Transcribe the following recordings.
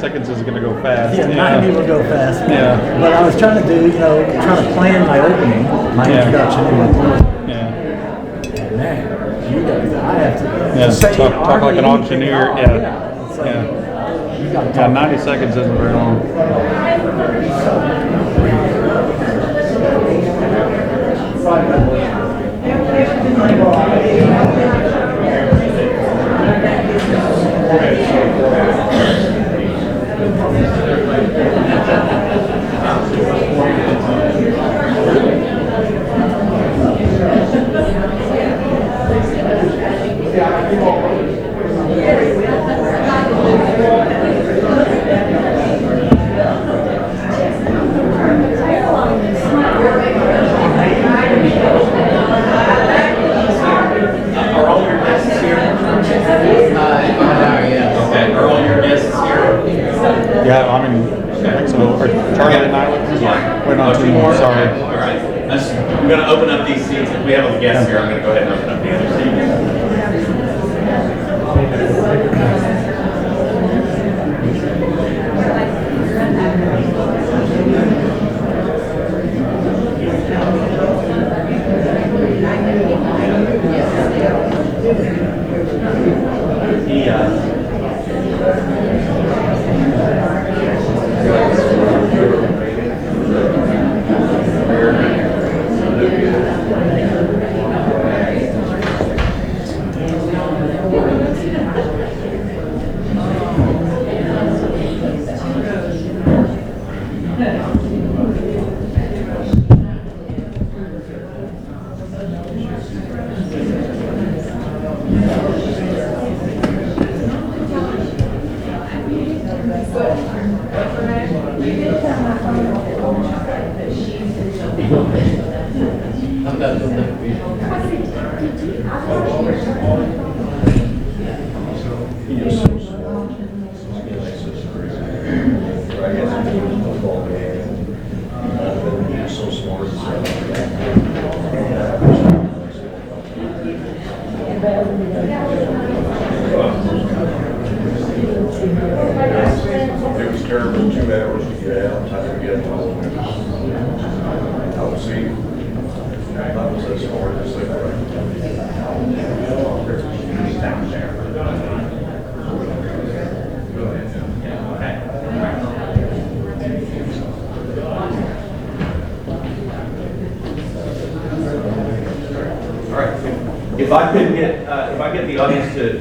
seconds is going to go fast. Yeah, 90 will go fast. Yeah. But I was trying to do, trying to plan my opening, my introduction, and my closing. Yeah. Man, you guys, I have to say talk like an auctioneer. So you got to Yeah, 90 seconds isn't very long. Yeah, I mean, I think so. Or Charlie and I went on two more. Sorry. All right. I'm going to open up these seats. If we have a guest here, I'm going to go ahead and open up the other It was terrible, 2 hours to get out, time to get home. I was seeing, that was as far as they were. All right. If I could get, if I get the audience to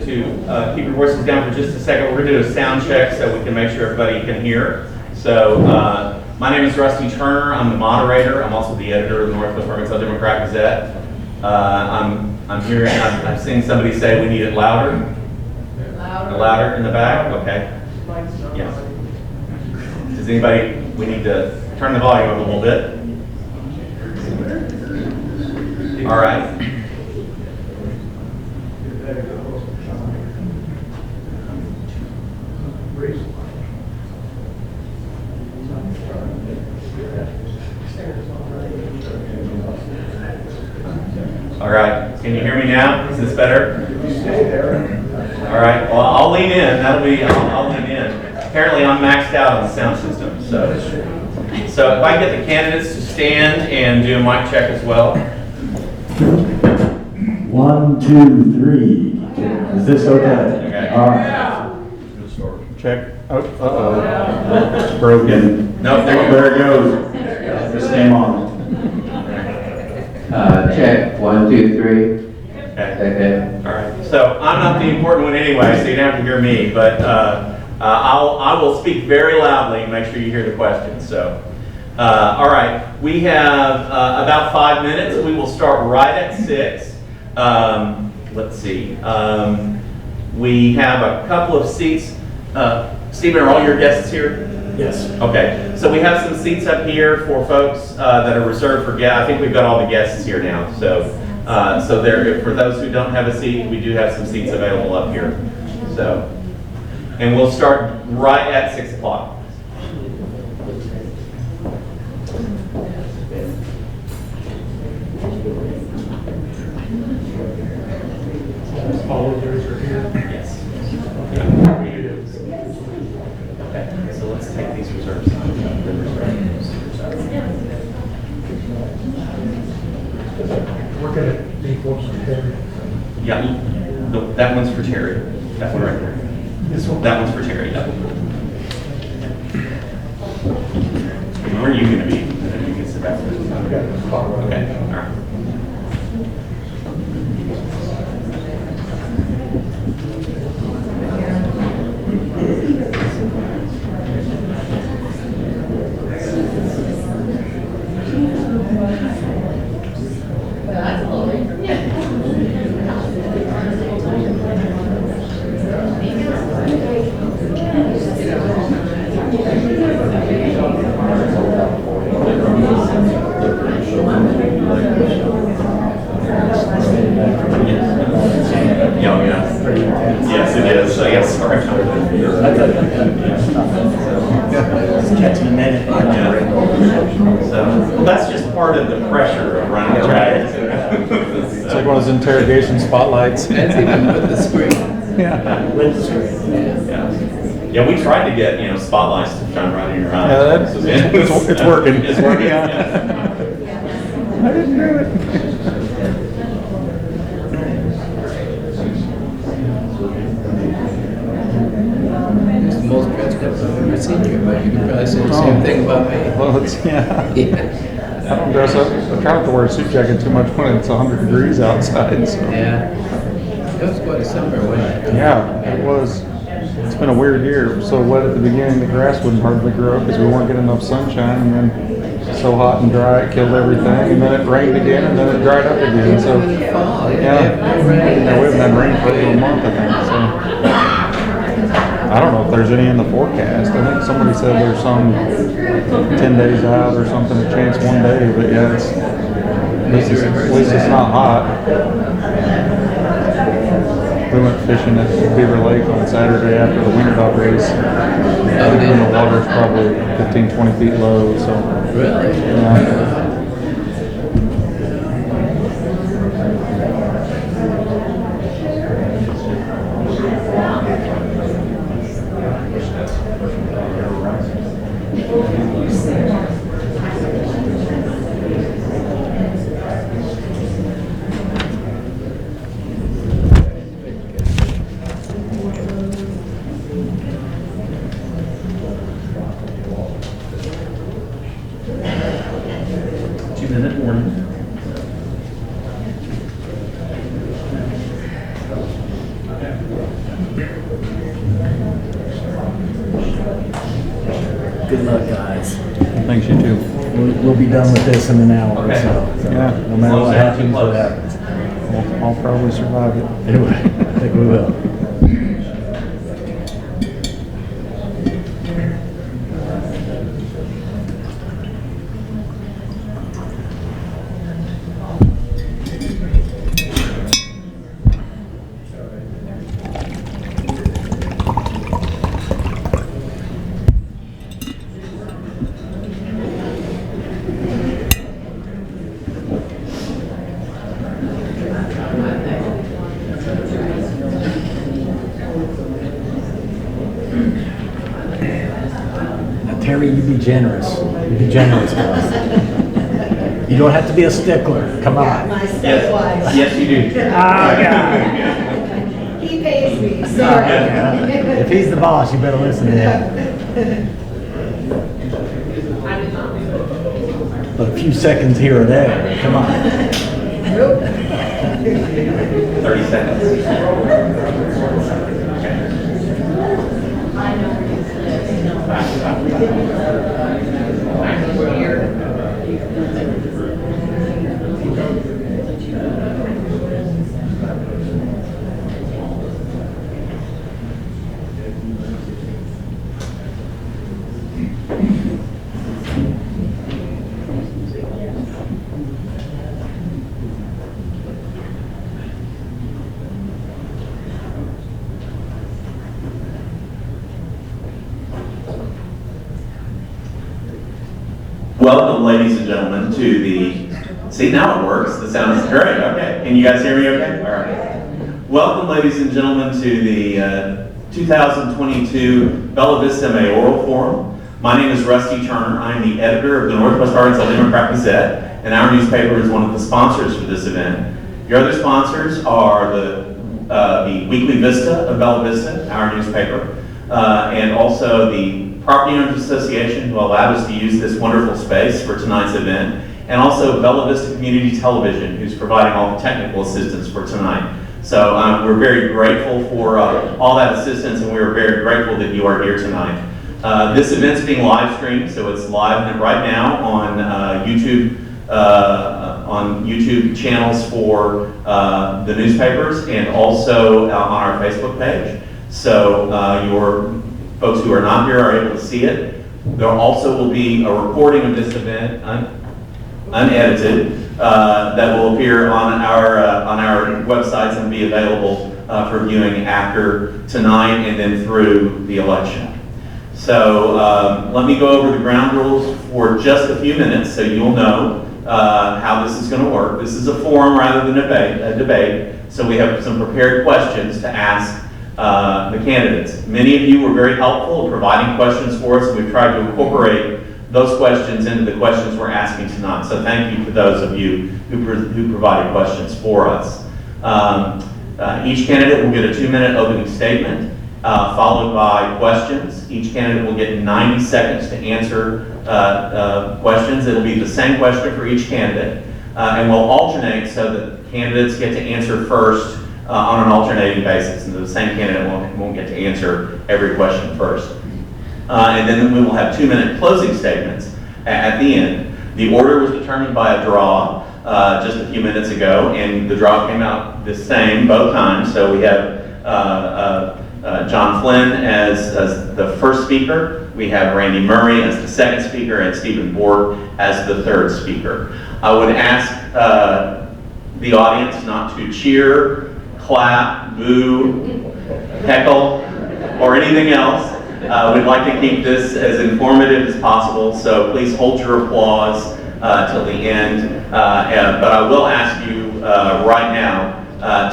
keep your voices down for just a second, we're going to do a sound check so we can make sure everybody can hear. So, my name is Rusty Turner. I'm the moderator. I'm also the editor of the Northwest Arkansas Democrat Gazette. I'm here, and I've seen somebody say we need it louder. Louder in the back. Okay. Yes. Does anybody? We need to turn the volume up a little bit. All right. All right, can you hear me now? Is this better? All right, well, I'll lean in. I'll lean in. Apparently, I'm maxed out on the sound system. So if I get the candidates to stand and do a mic check as well. 1, 2, 3. Is this okay? Okay. All right. Check. Oh, it's broken. No, There it goes. Just name on. Check. 1, 2, 3. Okay. All right. So I'm not the important one anyway, so you don't have to hear me. But I will speak very loudly and make sure you hear the questions. So, all right. We have about 5 minutes. We will start right at 6. Let's see. We have a couple of seats. Stephen, are all your guests here? Yes. Okay, so we have some seats up here for folks that are reserved for guests. I think we've got all the guests here now. So there, for those who don't have a seat, we do have some seats available up here. So, and we'll start right at 6 o'clock. All of those are here? Yes. Okay. Okay, so let's take these reserves. We're gonna be working there. Yeah, that one's for Terry. That one right there. This one? That one's for Terry, yeah. Where are you gonna be? You can sit back there. Okay, all right. Yes, it is. So yes, sorry. Catching a minute. So, well, that's just part of the pressure of running a track. It's like one of those interrogation spotlights. That's even with the screen. Yeah. With the screen. Yeah, we tried to get, spotlights to shine right in your eyes. Yeah, it's working. It's working, Yeah. yeah. I didn't do it. It's the most dressed up I've ever seen you, but you can probably say the same thing about me. Well, yeah. Yeah. I don't dress up. I try not to wear a suit jacket too much when it's 100 degrees outside. So. Yeah. It was quite a summer, wasn't it? Yeah, it was. It's been a weird year. It was so wet at the beginning, the grass wouldn't hardly grow because we weren't getting enough sunshine, and then so hot and dry, it killed everything. And then it rained again, and then it dried up again. So Even in the fall, yeah, we have no rain. yeah, we haven't had rain for over a month, I think. So I don't know if there's any in the forecast. I think somebody said there's some 10 days out or something, a chance one day. But yeah, at least it's not hot. We went fishing at Beaver Lake on Saturday after the winter dog race. And the water's probably 15, 20 feet low, so. Really? Yeah. Good luck, guys. Thanks, you too. We'll be done with this in an hour or Okay. so. Yeah. No matter what happens, what happens. I'll probably survive it. Anyway, I think we will. Terry, you be generous. You be generous with us. You don't have to be a stickler. Come on. My Yes, stepwise. yes, you do. God. He pays me, sorry. If he's the boss, you better listen to him. But a few seconds here or there. Come on. 30 seconds. Welcome, ladies and gentlemen, to the, see, now it works. The sound is great. Okay. Can you guys hear me okay? All right. Welcome, ladies and gentlemen, to the 2022 Bella Vista Mayoral Forum. My name is Rusty Turner. I am the editor of the Northwest Arkansas Democrat Gazette, and our newspaper is one of the sponsors for this event. Your other sponsors are the Weekly Vista of Bella Vista, our newspaper, and also the Property Owners Association, who allowed us to use this wonderful space for tonight's event, and also Bella Vista Community Television, who's providing all the technical assistance for tonight. So we're very grateful for all that assistance, and we're very grateful that you are here tonight. This event's being live streamed, so it's live right now on YouTube channels for the newspapers and also on our Facebook page. So your folks who are not here are able to see it. There also will be a recording of this event, unedited, that will appear on our websites and be available for viewing after tonight and then through the election. So let me go over the ground rules for just a few minutes so you'll know how this is going to work. This is a forum rather than a debate, so we have some prepared questions to ask the candidates. Many of you were very helpful in providing questions for us, and we've tried to incorporate those questions into the questions we're asking tonight. So thank you for those of you who provided questions for us. Each candidate will get a 2-minute opening statement, followed by questions. Each candidate will get 90 seconds to answer questions. It'll be the same question for each candidate, and we'll alternate so that candidates get to answer first on an alternating basis, and the same candidate won't get to answer every question first. And then we will have 2-minute closing statements at the end. The order was determined by a draw just a few minutes ago, and the draw came out the same both times. So we have John Flynn as the first speaker. We have Brandy Murray as the second speaker, and Stephen Burke as the third speaker. I would ask the audience not to cheer, clap, boo, heckle, or anything else. We'd like to keep this as informative as possible, so please hold your applause till the end. But I will ask you right now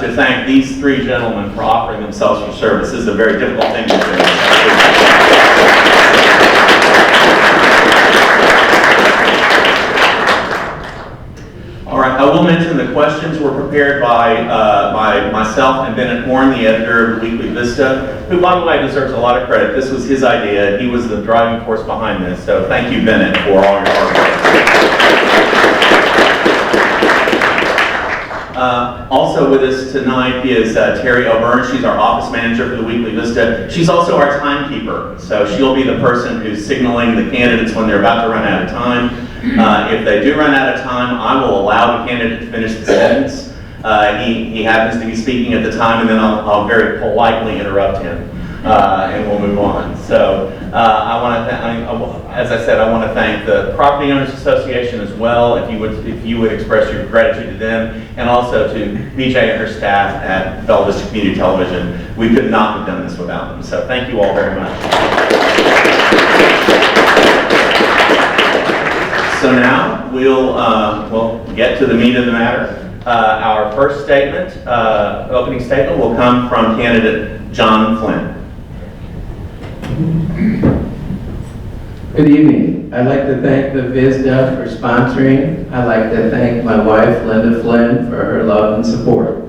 to thank these three gentlemen for offering themselves for service. This is a very difficult thing to do. All right, I will mention the questions were prepared by myself and Bennett Horn, the editor of Weekly Vista, who, by the way, deserves a lot of credit. This was his idea. He was the driving force behind this. So thank you, Bennett, for all your hard work. Also with us tonight is Terry O'Byrne. She's our office manager for the Weekly Vista. She's also our timekeeper. So she'll be the person who's signaling the candidates when they're about to run out of time. If they do run out of time, I will allow the candidate to finish the sentence. He happens to be speaking at the time, and then I'll very politely interrupt him, and we'll move on. So I want to, as I said, I want to thank the Property Owners Association as well. If you would express your gratitude to them, and also to BJ and her staff at Bella Vista Community Television. We could not have done this without them. So thank you all very much. So now we'll get to the meat of the matter. Our first statement, opening statement, will come from candidate John Flynn. Good evening. I'd like to thank the Vista for sponsoring. I'd like to thank my wife, Linda Flynn, for her love and support.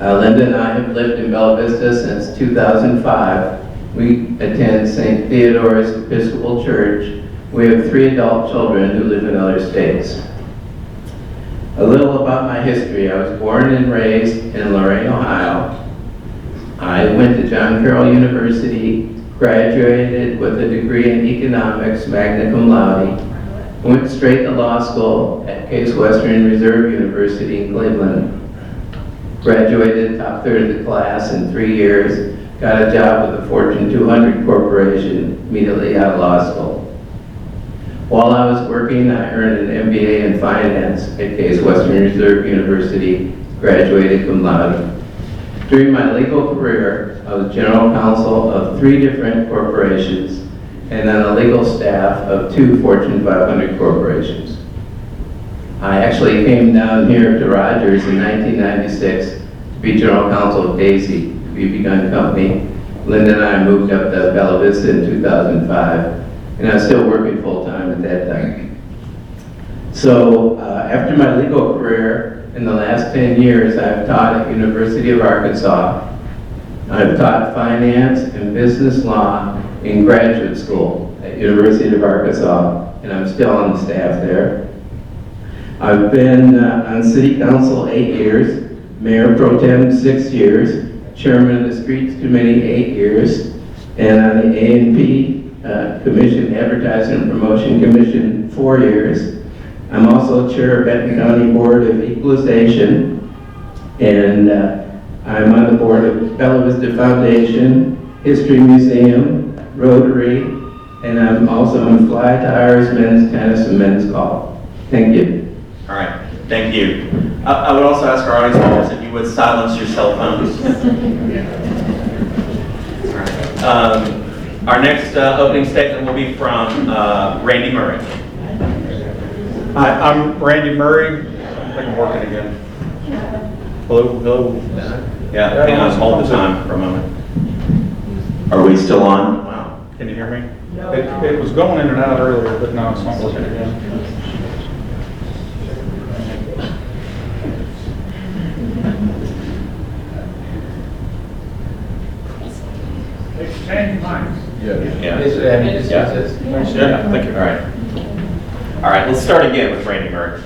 Linda and I have lived in Bella Vista since 2005. We attend St. Theodore's Episcopal Church. We have 3 adult children who live in other states. A little about my history. I was born and raised in Lorain, Ohio. I went to John Carroll University, graduated with a degree in economics, magna cum laude, went straight to law school at Case Western Reserve University in Cleveland, graduated top third of the class in 3 years, got a job with a Fortune 200 corporation immediately out of law school. While I was working, I earned an MBA in finance at Case Western Reserve University, graduated cum laude. During my legal career, I was general counsel of 3 different corporations and on the legal staff of 2 Fortune 500 corporations. I actually came down here to Rogers in 1996 to be general counsel of Daisy, BB gun company. Linda and I moved up to Bella Vista in 2005, and I was still working full-time at that time. So after my legal career, in the last 10 years, I've taught at University of Arkansas. I've taught finance and business law in graduate school at University of Arkansas, and I'm still on the staff there. I've been on City Council 8 years, Mayor Pro Tem 6 years, Chairman of the Streets Committee 8 years, and on the A&P Commission, Advertising and Promotion Commission 4 years. I'm also Chair of Benton County Board of Equalization, and I'm on the board of Bella Vista Foundation, History Museum, Rotary, and I'm also on Fly Tires, Men's Tennis, and Men's Golf. Thank you. All right, thank you. I would also ask our audience members if you would silence your cell phones. All right. Our next opening statement will be from Brandy Murray. Hi, I'm Brandy Murray. I think I'm working again. Hello, hello. Yeah, hang on, hold the time for a moment. Are we still on? Wow. Can you hear me? It was going in and out earlier, but now it's not working again. Change minds. Yeah. Yeah, thank you. All right. All right, let's start again with Brandy Murray.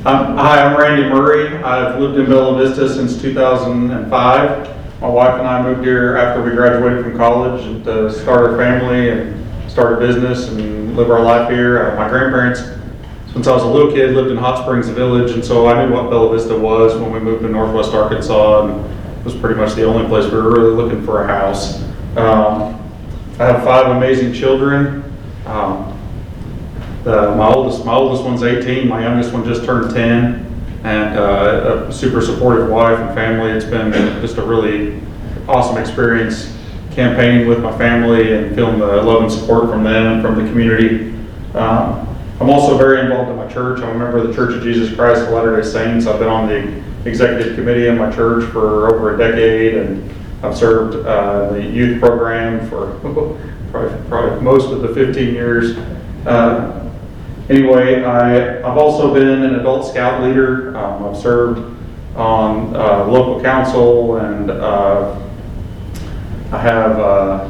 Hi, I'm Randy Murray. I've lived in Bella Vista since 2005. My wife and I moved here after we graduated from college and to start our family and start a business and live our life here. My grandparents, since I was a little kid, lived in Hot Springs Village, and so I knew what Bella Vista was when we moved to Northwest Arkansas, and it was pretty much the only place we were really looking for a house. I have 5 amazing children. My oldest one's 18, my youngest one just turned 10, and a super supportive wife and family. It's been just a really awesome experience campaigning with my family and feeling the love and support from them and from the community. I'm also very involved in my church. I'm a member of the Church of Jesus Christ of Latter-day Saints. I've been on the executive committee in my church for over a decade, and I've served the youth program for probably most of the 15 years. Anyway, I've also been an adult scout leader. I've served on local council, and I have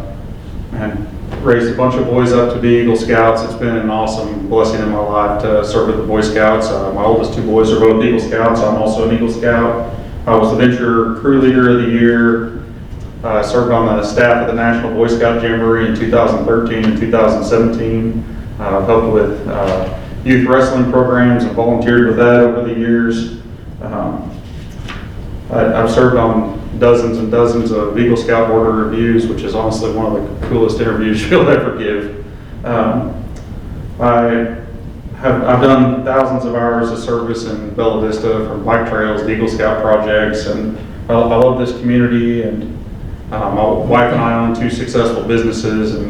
raised a bunch of boys up to be Eagle Scouts. It's been an awesome blessing in my life to serve with the Boy Scouts. My oldest 2 boys are both Eagle Scouts. I'm also an Eagle Scout. I was the Venture Crew Leader of the Year. I served on the staff of the National Boy Scout Jamboree in 2013 and 2017. I've helped with youth wrestling programs and volunteered with that over the years. I've served on dozens and dozens of Eagle Scout Board reviews, which is honestly one of the coolest interviews you'll ever give. I've done thousands of hours of service in Bella Vista, from bike trails to Eagle Scout projects, and I love this community. And my wife and I own 2 successful businesses, and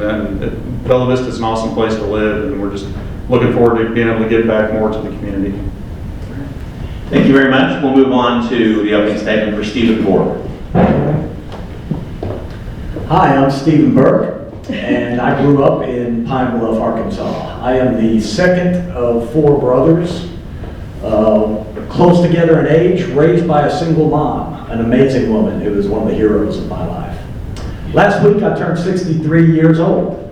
Bella Vista is an awesome place to live, and we're just looking forward to being able to give back more to the community. Thank you very much. We'll move on to the opening statement for Stephen Burke. Hi, I'm Stephen Burke, and I grew up in Pine Bluff, Arkansas. I am the second of 4 brothers, close together in age, raised by a single mom, an amazing woman who is one of the heroes of my life. Last week I turned 63 years old,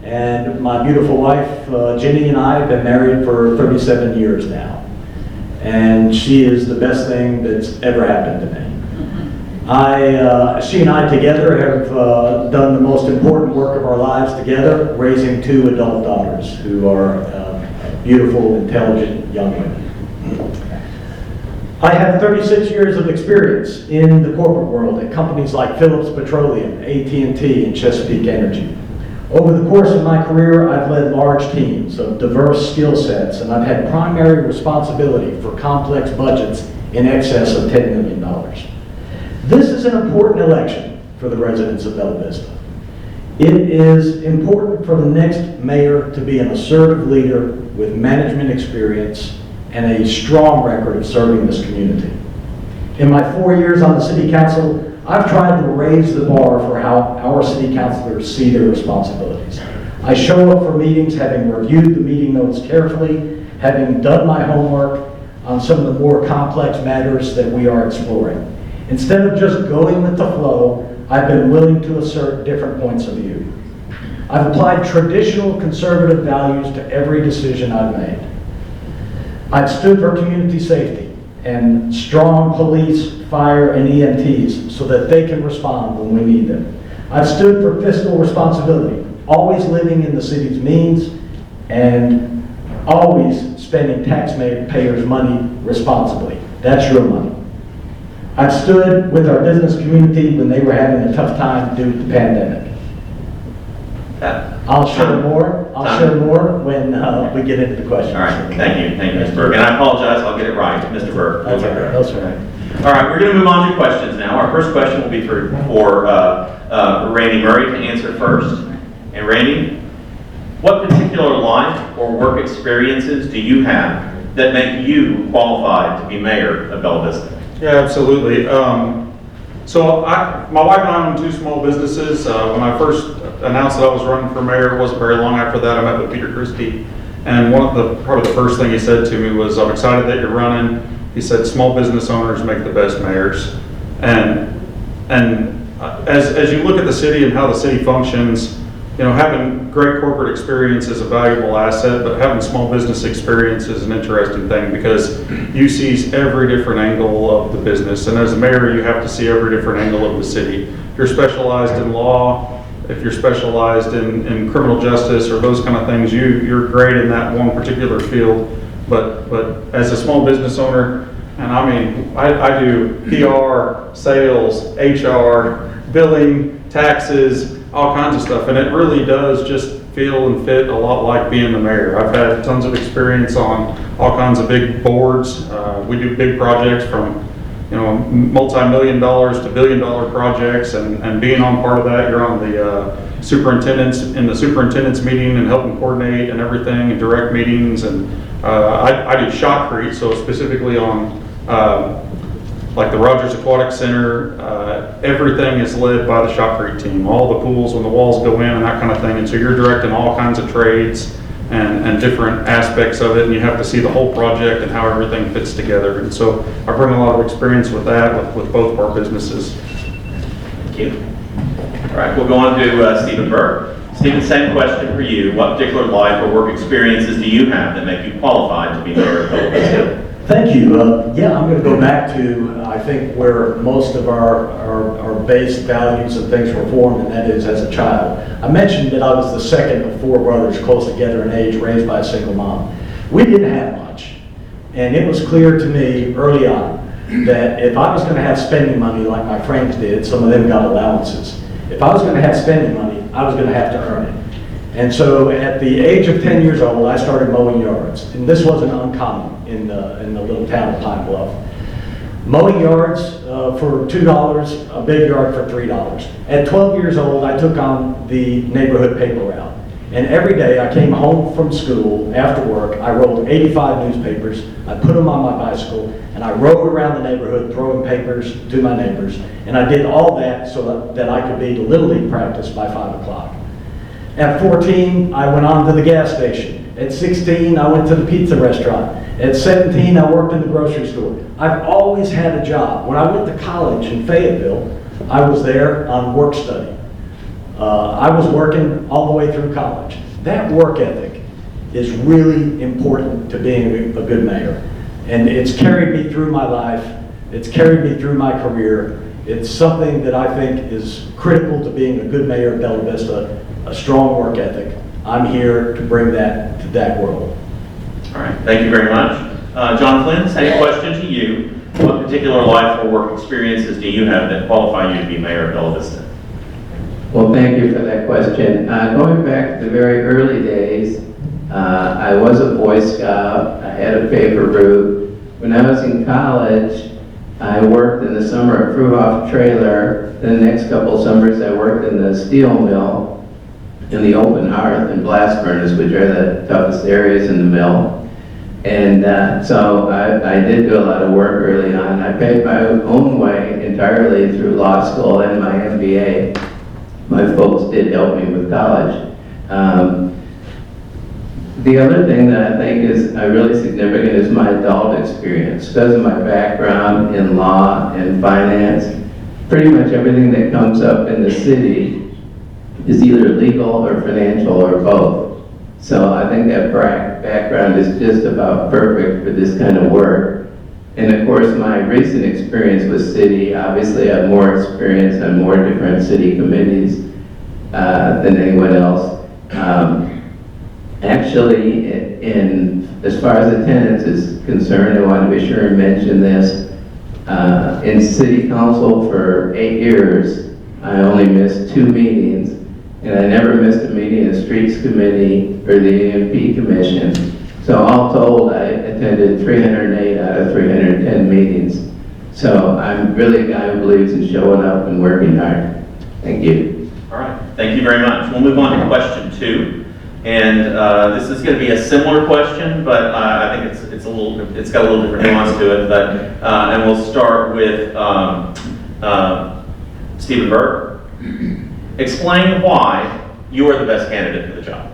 and my beautiful wife, Jenny, and I have been married for 37 years now. And she is the best thing that's ever happened to me. She and I together have done the most important work of our lives together, raising 2 adult daughters who are beautiful, intelligent young women. I have 36 years of experience in the corporate world at companies like Phillips Petroleum, AT&T, and Chesapeake Energy. Over the course of my career, I've led large teams of diverse skill sets, and I've had primary responsibility for complex budgets in excess of $10 million. This is an important election for the residents of Bella Vista. It is important for the next mayor to be an assertive leader with management experience and a strong record of serving this community. In my 4 years on the city council, I've tried to raise the bar for how our city councilors see their responsibilities. I show up for meetings having reviewed the meeting notes carefully, having done my homework on some of the more complex matters that we are exploring. Instead of just going with the flow, I've been willing to assert different points of view. I've applied traditional conservative values to every decision I've made. I've stood for community safety and strong police, fire, and EMTs so that they can respond when we need them. I've stood for fiscal responsibility, always living in the city's means and always spending taxpayers' money responsibly. That's your money. I've stood with our business community when they were having a tough time due to the pandemic. I'll share more. I'll share more when we get into the questions. All right, thank you, Mr. Burke. And I apologize, I'll get it right, Mr. Burke. That's all right. That's all right. All right, we're going to move on to questions now. Our first question will be for Brandy Murray to answer first. And Randy, what particular life or work experiences do you have that make you qualified to be mayor of Bella Vista? Yeah, absolutely. So my wife and I own 2 small businesses. When I first announced that I was running for mayor, it wasn't very long after that I met with Peter Christie. And probably the first thing he said to me was, I'm excited that you're running. He said, small business owners make the best mayors. And as you look at the city and how the city functions, you know, having great corporate experience is a valuable asset, but having small business experience is an interesting thing because you see every different angle of the business. And as a mayor, you have to see every different angle of the city. If you're specialized in law, if you're specialized in criminal justice or those kind of things, you're great in that one particular field. But as a small business owner, and I mean, I do PR, sales, HR, billing, taxes, all kinds of stuff, and it really does just feel and fit a lot like being the mayor. I've had tons of experience on all kinds of big boards. We do big projects from, you know, multi-million dollars to billion-dollar projects, and being on part of that, you're on the superintendent's meeting and helping coordinate and everything and direct meetings. And I do shotcrete, so specifically on like the Rogers Aquatic Center, everything is led by the shotcrete team. All the pools when the walls go in and that kind of thing. And so you're directing all kinds of trades and different aspects of it, and you have to see the whole project and how everything fits together. And so I bring a lot of experience with that with both of our businesses. Thank you. All right, we'll go on to Stephen Burke. Stephen, same question for you. What particular life or work experiences do you have that make you qualified to be mayor of Bella Vista? Thank you. Yeah, I'm going to go back to, I think, where most of our base values and things were formed, and that is as a child. I mentioned that I was the second of 4 brothers close together in age, raised by a single mom. We didn't have much, and it was clear to me early on that if I was going to have spending money like my friends did, some of them got allowances. If I was going to have spending money, I was going to have to earn it. And so at the age of 10 years old, I started mowing yards. And this wasn't uncommon in the little town of Pine Bluff. Mowing yards for $2, a big yard for $3. At 12 years old, I took on the neighborhood paper route. And every day I came home from school after work, I rolled 85 newspapers, I put them on my bicycle, and I rode around the neighborhood throwing papers to my neighbors. And I did all that so that I could be to Little League practice by 5 o'clock. At 14, I went on to the gas station. At 16, I went to the pizza restaurant. At 17, I worked in the grocery store. I've always had a job. When I went to college in Fayetteville, I was there on work study. I was working all the way through college. That work ethic is really important to being a good mayor. And it's carried me through my life. It's carried me through my career. It's something that I think is critical to being a good mayor of Bella Vista, a strong work ethic. I'm here to bring that to that world. All right, thank you very much. John Flynn, same question to you. What particular life or work experiences do you have that qualify you to be mayor of Bella Vista? Well, thank you for that question. Going back to the very early days, I was a Boy Scout. I had a paper route. When I was in college, I worked in the summer at Fruhoff Trailer. The next couple summers, I worked in the steel mill, in the open hearth and blast furnace, which are the toughest areas in the mill. And so I did do a lot of work early on. I paid my own way entirely through law school and my MBA. My folks did help me with college. The other thing that I think is really significant is my adult experience. Because of my background in law and finance, pretty much everything that comes up in the city is either legal or financial or both. So I think that background is just about perfect for this kind of work. And of course, my recent experience with city, obviously I have more experience on more different city committees than anyone else. Actually, as far as attendance is concerned, I want to be sure and mention this. In city council for 8 years, I only missed 2 meetings, and I never missed a meeting of Streets Committee or the EMP Commission. So all told, I attended 308 out of 310 meetings. So I'm really a guy who believes in showing up and working hard. Thank you. All right, thank you very much. We'll move on to question 2. And this is going to be a similar question, but I think it's got a little different nuance to it. But and we'll start with Stephen Burke. Explain why you are the best candidate for the job.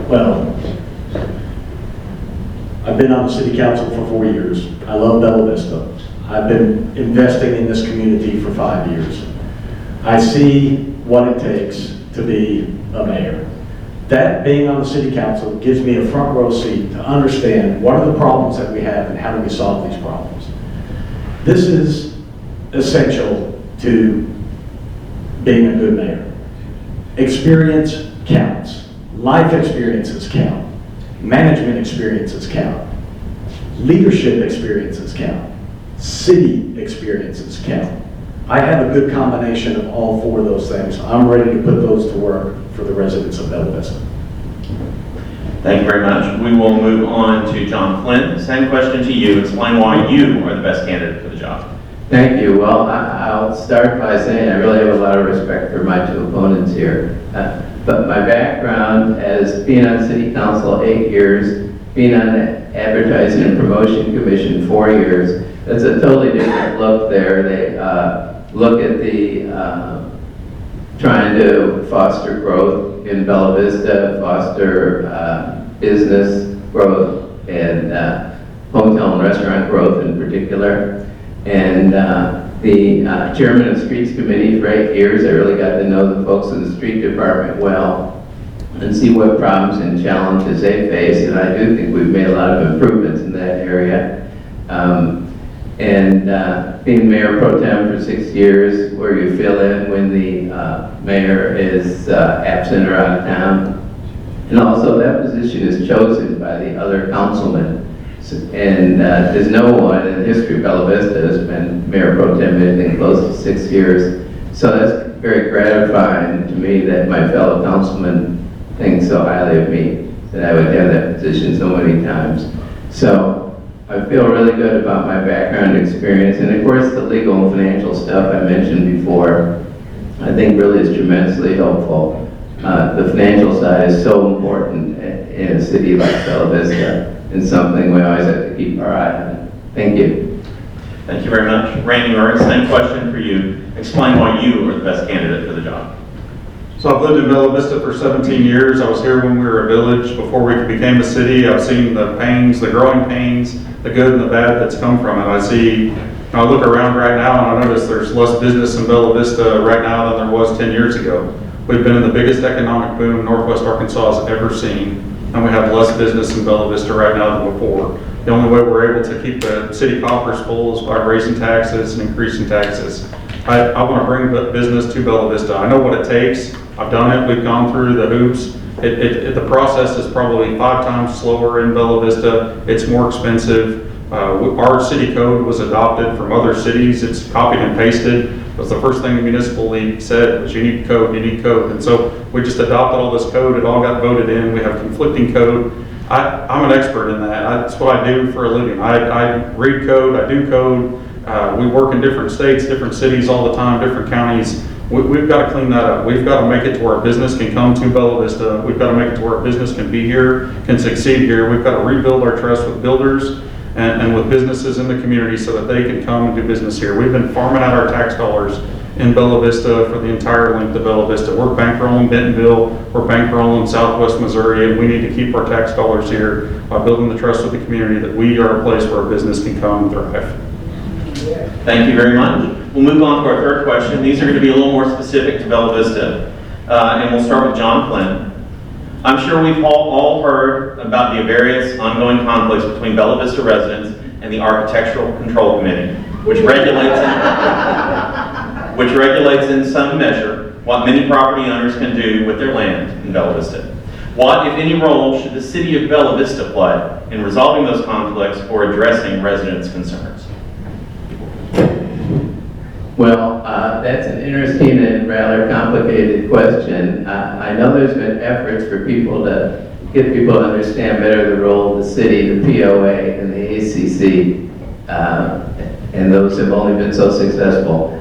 Well, I've been on the city council for 4 years. I love Bella Vista. I've been investing in this community for 5 years. I see what it takes to be a mayor. That being on the city council gives me a front row seat to understand what are the problems that we have and how do we solve these problems. This is essential to being a good mayor. Experience counts. Life experiences count. Management experiences count. Leadership experiences count. City experiences count. I have a good combination of all 4 of those things. I'm ready to put those to work for the residents of Bella Vista. Thank you very much. We will move on to John Flynn. Same question to you. Explain why you are the best candidate for the job. Thank you. Well, I'll start by saying I really have a lot of respect for my 2 opponents here. But my background as being on city council 8 years, being on the advertising and promotion commission 4 years, that's a totally different look there. They look at the trying to foster growth in Bella Vista, foster business growth and hotel and restaurant growth in particular. And the chairman of the Streets Committee for 8 years, I really got to know the folks in the street department well and see what problems and challenges they face. And I do think we've made a lot of improvements in that area. Being mayor pro tem for 6 years, where you fill in when the mayor is absent or out of town. And also that position is chosen by the other councilmen. And there's no one in the history of Bella Vista has been mayor pro tem anything close to 6 years. So that's very gratifying to me that my fellow councilmen think so highly of me, that I would have that position so many times. So I feel really good about my background experience, and of course the legal and financial stuff I mentioned before, I think really is tremendously helpful. The financial side is so important in a city like Bella Vista, and something we always have to keep our eye on. Thank you. Thank you very much. Brandy Murray, same question for you. Explain why you are the best candidate for the job. So I've lived in Bella Vista for 17 years. I was here when we were a village before we became a city. I've seen the pains, the growing pains, the good and the bad that's come from it. I look around right now and I notice there's less business in Bella Vista right now than there was 10 years ago. We've been in the biggest economic boom Northwest Arkansas has ever seen, and we have less business in Bella Vista right now than before. The only way we're able to keep the city coffers full is by raising taxes and increasing taxes. I want to bring business to Bella Vista. I know what it takes. I've done it. We've gone through the hoops. The process is probably 5 times slower in Bella Vista. It's more expensive. Our city code was adopted from other cities. It's copied and pasted. It was the first thing the municipal league said was you need code, you need code. And so we just adopted all this code. It all got voted in. We have conflicting code. I'm an expert in that. That's what I do for a living. I read code, I do code. We work in different states, different cities all the time, different counties. We've got to clean that up. We've got to make it to where business can come to Bella Vista. We've got to make it to where business can be here, can succeed here. We've got to rebuild our trust with builders and with businesses in the community so that they can come and do business here. We've been farming out our tax dollars in Bella Vista for the entire length of Bella Vista. We're bankrolling Bentonville, we're bankrolling Southwest Missouri, and we need to keep our tax dollars here by building the trust with the community that we are a place where business can come and thrive. Thank you very much. We'll move on to our third question. These are going to be a little more specific to Bella Vista. And we'll start with John Flynn. I'm sure we've all heard about the various ongoing conflicts between Bella Vista residents and the Architectural Control Committee, which regulates in some measure what many property owners can do with their land in Bella Vista. What, if any, role should the city of Bella Vista play in resolving those conflicts or addressing residents' concerns? Well, that's an interesting and rather complicated question. I know there's been efforts for people to get people to understand better the role of the city, the POA, and the ACC, and those have only been so successful.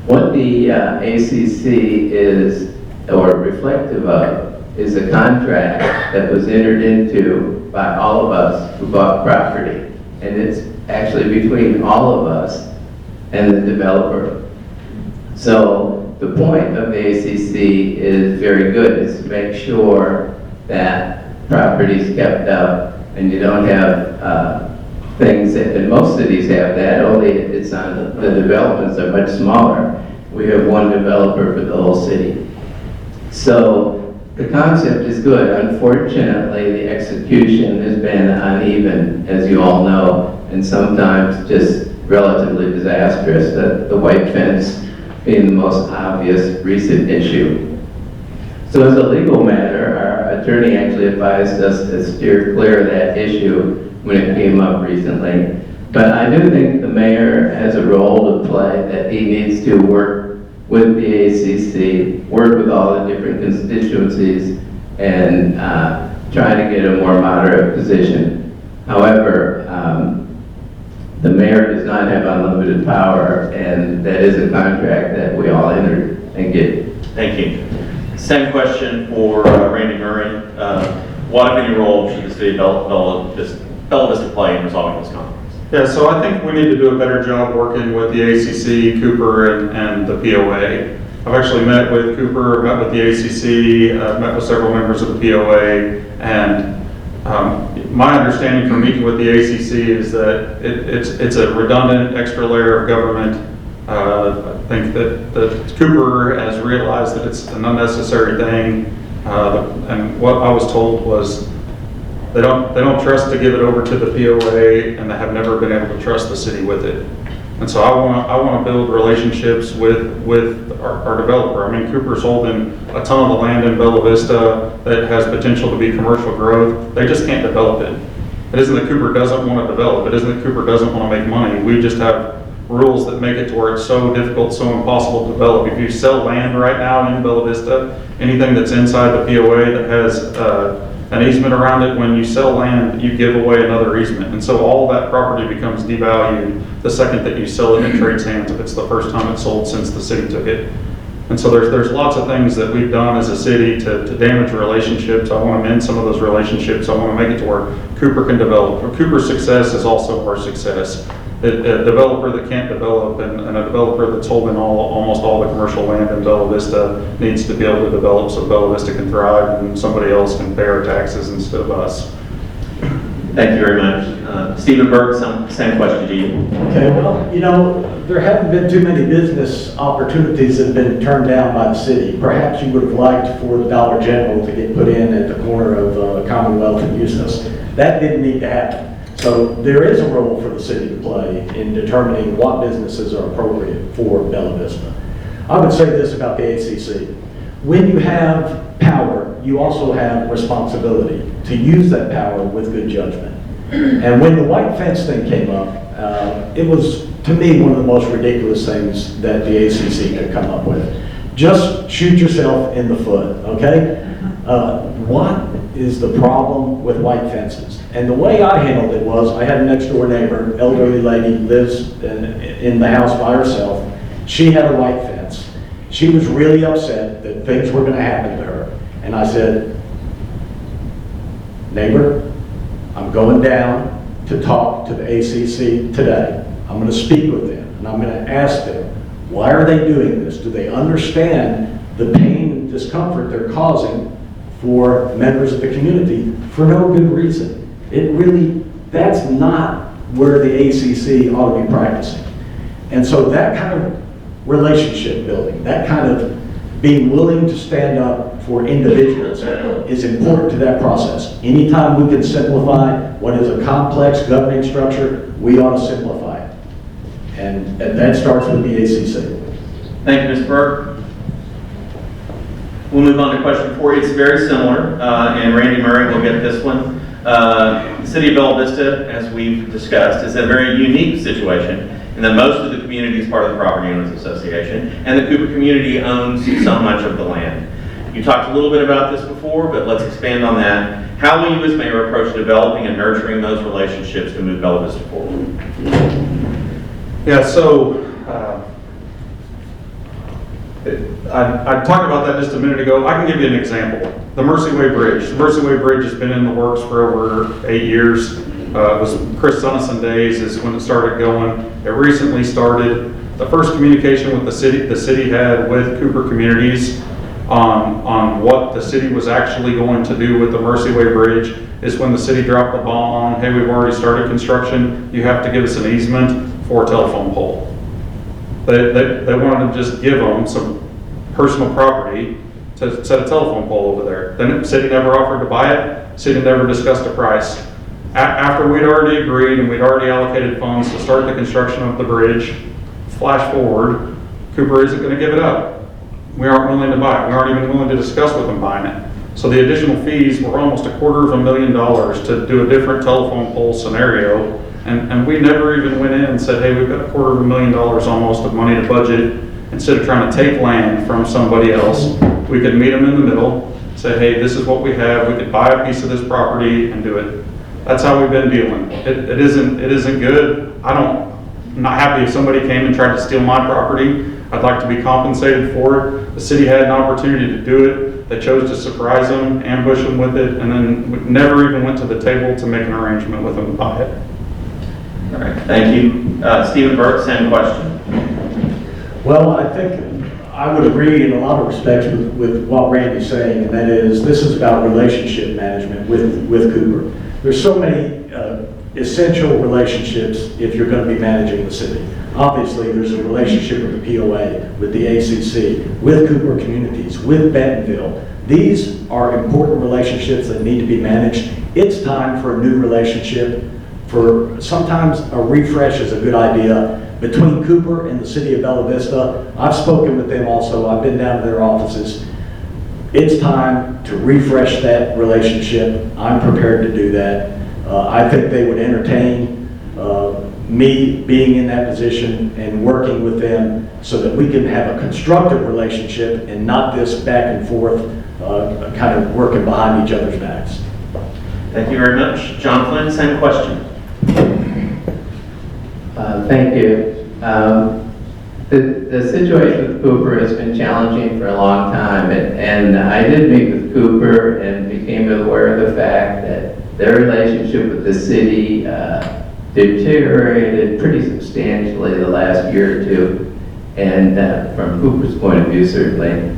What the ACC is, or reflective of, is a contract that was entered into by all of us who bought property, and it's actually between all of us and the developer. So the point of the ACC is very good, is to make sure that property is kept up and you don't have things that, and most cities have that, only it's on the developments are much smaller. We have one developer for the whole city. So the concept is good. Unfortunately, the execution has been uneven, as you all know, and sometimes just relatively disastrous, the white fence being the most obvious recent issue. So as a legal matter, our attorney actually advised us to steer clear of that issue when it came up recently. But I do think the mayor has a role to play, that he needs to work with the ACC, work with all the different constituencies, and try to get a more moderate position. However, the mayor does not have unlimited power, and that is a contract that we all enter and get. Thank you. Same question for Brandy Murray. What, if any, role should the city of Bella Vista play in resolving those conflicts? Yeah, so I think we need to do a better job working with the ACC, Cooper, and the POA. I've actually met with Cooper, met with the ACC, met with several members of the POA, and my understanding from meeting with the ACC is that it's a redundant extra layer of government. I think that Cooper has realized that it's an unnecessary thing, and what I was told was they don't trust to give it over to the POA, and they have never been able to trust the city with it. And so I want to build relationships with our developer. I mean, Cooper's holding a ton of the land in Bella Vista that has potential to be commercial growth. They just can't develop it. It isn't that Cooper doesn't want to develop. It isn't that Cooper doesn't want to make money. We just have rules that make it to where it's so difficult, so impossible to develop. If you sell land right now in Bella Vista, anything that's inside the POA that has an easement around it, when you sell land, you give away another easement. And so all that property becomes devalued the second that you sell it in trades hands, if it's the first time it's sold since the city took it. And so there's lots of things that we've done as a city to damage relationships. I want to mend some of those relationships. I want to make it to where Cooper can develop. Cooper's success is also our success. A developer that can't develop and a developer that's holding almost all the commercial land in Bella Vista needs to be able to develop so Bella Vista can thrive and somebody else can pay our taxes instead of us. Thank you very much. Stephen Burke, same question to you. Okay, well, you know, there haven't been too many business opportunities that have been turned down by the city. Perhaps you would have liked for the Dollar General to get put in at the corner of Commonwealth and Eustis. That didn't need to happen. So there is a role for the city to play in determining what businesses are appropriate for Bella Vista. I would say this about the ACC. When you have power, you also have responsibility to use that power with good judgment. And when the white fence thing came up, it was, to me, one of the most ridiculous things that the ACC could come up with. Just shoot yourself in the foot, okay? What is the problem with white fences? And the way I handled it was, I had a next door neighbor, elderly lady, lives in the house by herself. She had a white fence. She was really upset that things were going to happen to her. And I said, neighbor, I'm going down to talk to the ACC today. I'm going to speak with them, and I'm going to ask them, why are they doing this? Do they understand the pain and discomfort they're causing for members of the community for no good reason? It really, that's not where the ACC ought to be practicing. And so that kind of relationship building, that kind of being willing to stand up for individuals is important to that process. Anytime we can simplify what is a complex governing structure, we ought to simplify it. And that starts with the ACC. Thank you, Ms. Burke. We'll move on to question 4. It's very similar, and Brandy Murray will get this one. The City of Bella Vista, as we've discussed, is a very unique situation in that most of the community is part of the Property Owners Association, and the Cooper community owns so much of the land. You talked a little bit about this before, but let's expand on that. How will you as mayor approach developing and nurturing those relationships to move Bella Vista forward? Yeah, so I talked about that just a minute ago. I can give you an example. The Mercy Way Bridge. The Mercy Way Bridge has been in the works for over 8 years. It was Chris Sunnison days is when it started going. It recently started. The first communication with the city had with Cooper communities on what the city was actually going to do with the Mercy Way Bridge is when the city dropped the bomb on, hey, we've already started construction, you have to give us an easement for a telephone pole. They wanted to just give them some personal property to set a telephone pole over there. Then the city never offered to buy it, city never discussed a price. After we'd already agreed and we'd already allocated funds to start the construction of the bridge, flash forward, Cooper isn't going to give it up. We aren't willing to buy it. We aren't even willing to discuss with them buying it. So the additional fees were almost $250,000 to do a different telephone pole scenario. And we never even went in and said, hey, we've got $250,000 almost of money to budget. Instead of trying to take land from somebody else, we could meet them in the middle, say, hey, this is what we have. We could buy a piece of this property and do it. That's how we've been dealing. It isn't good. I'm not happy if somebody came and tried to steal my property. I'd like to be compensated for it. The city had an opportunity to do it. They chose to surprise them, ambush them with it, and then we never even went to the table to make an arrangement with them to buy it. All right, thank you. Stephen Burke, same question. Well, I think I would agree in a lot of respects with what Randy's saying, and that is this is about relationship management with Cooper. There's so many essential relationships if you're going to be managing the city. Obviously, there's a relationship with the POA, with the ACC, with Cooper Communities, with Bentonville. These are important relationships that need to be managed. It's time for a new relationship. For sometimes a refresh is a good idea. Between Cooper and the city of Bella Vista, I've spoken with them also. I've been down to their offices. It's time to refresh that relationship. I'm prepared to do that. I think they would entertain me being in that position and working with them so that we can have a constructive relationship and not this back and forth kind of working behind each other's backs. Thank you very much. John Flynn, same question. Thank you. The situation with Cooper has been challenging for a long time, and I did meet with Cooper and became aware of the fact that their relationship with the city deteriorated pretty substantially the last year or two, and from Cooper's point of view, certainly.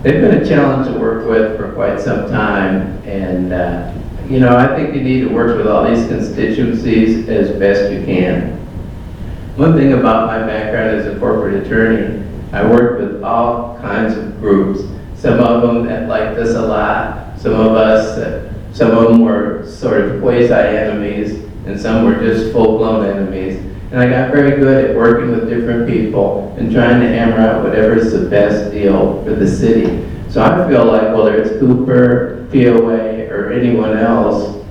They've been a challenge to work with for quite some time, and you know, I think you need to work with all these constituencies as best you can. One thing about my background as a corporate attorney, I worked with all kinds of groups. Some of them that liked us a lot, some of them were sort of quasi-enemies, and some were just full-blown enemies. And I got very good at working with different people and trying to hammer out whatever's the best deal for the city. So I feel like whether it's Cooper, POA, or anyone else,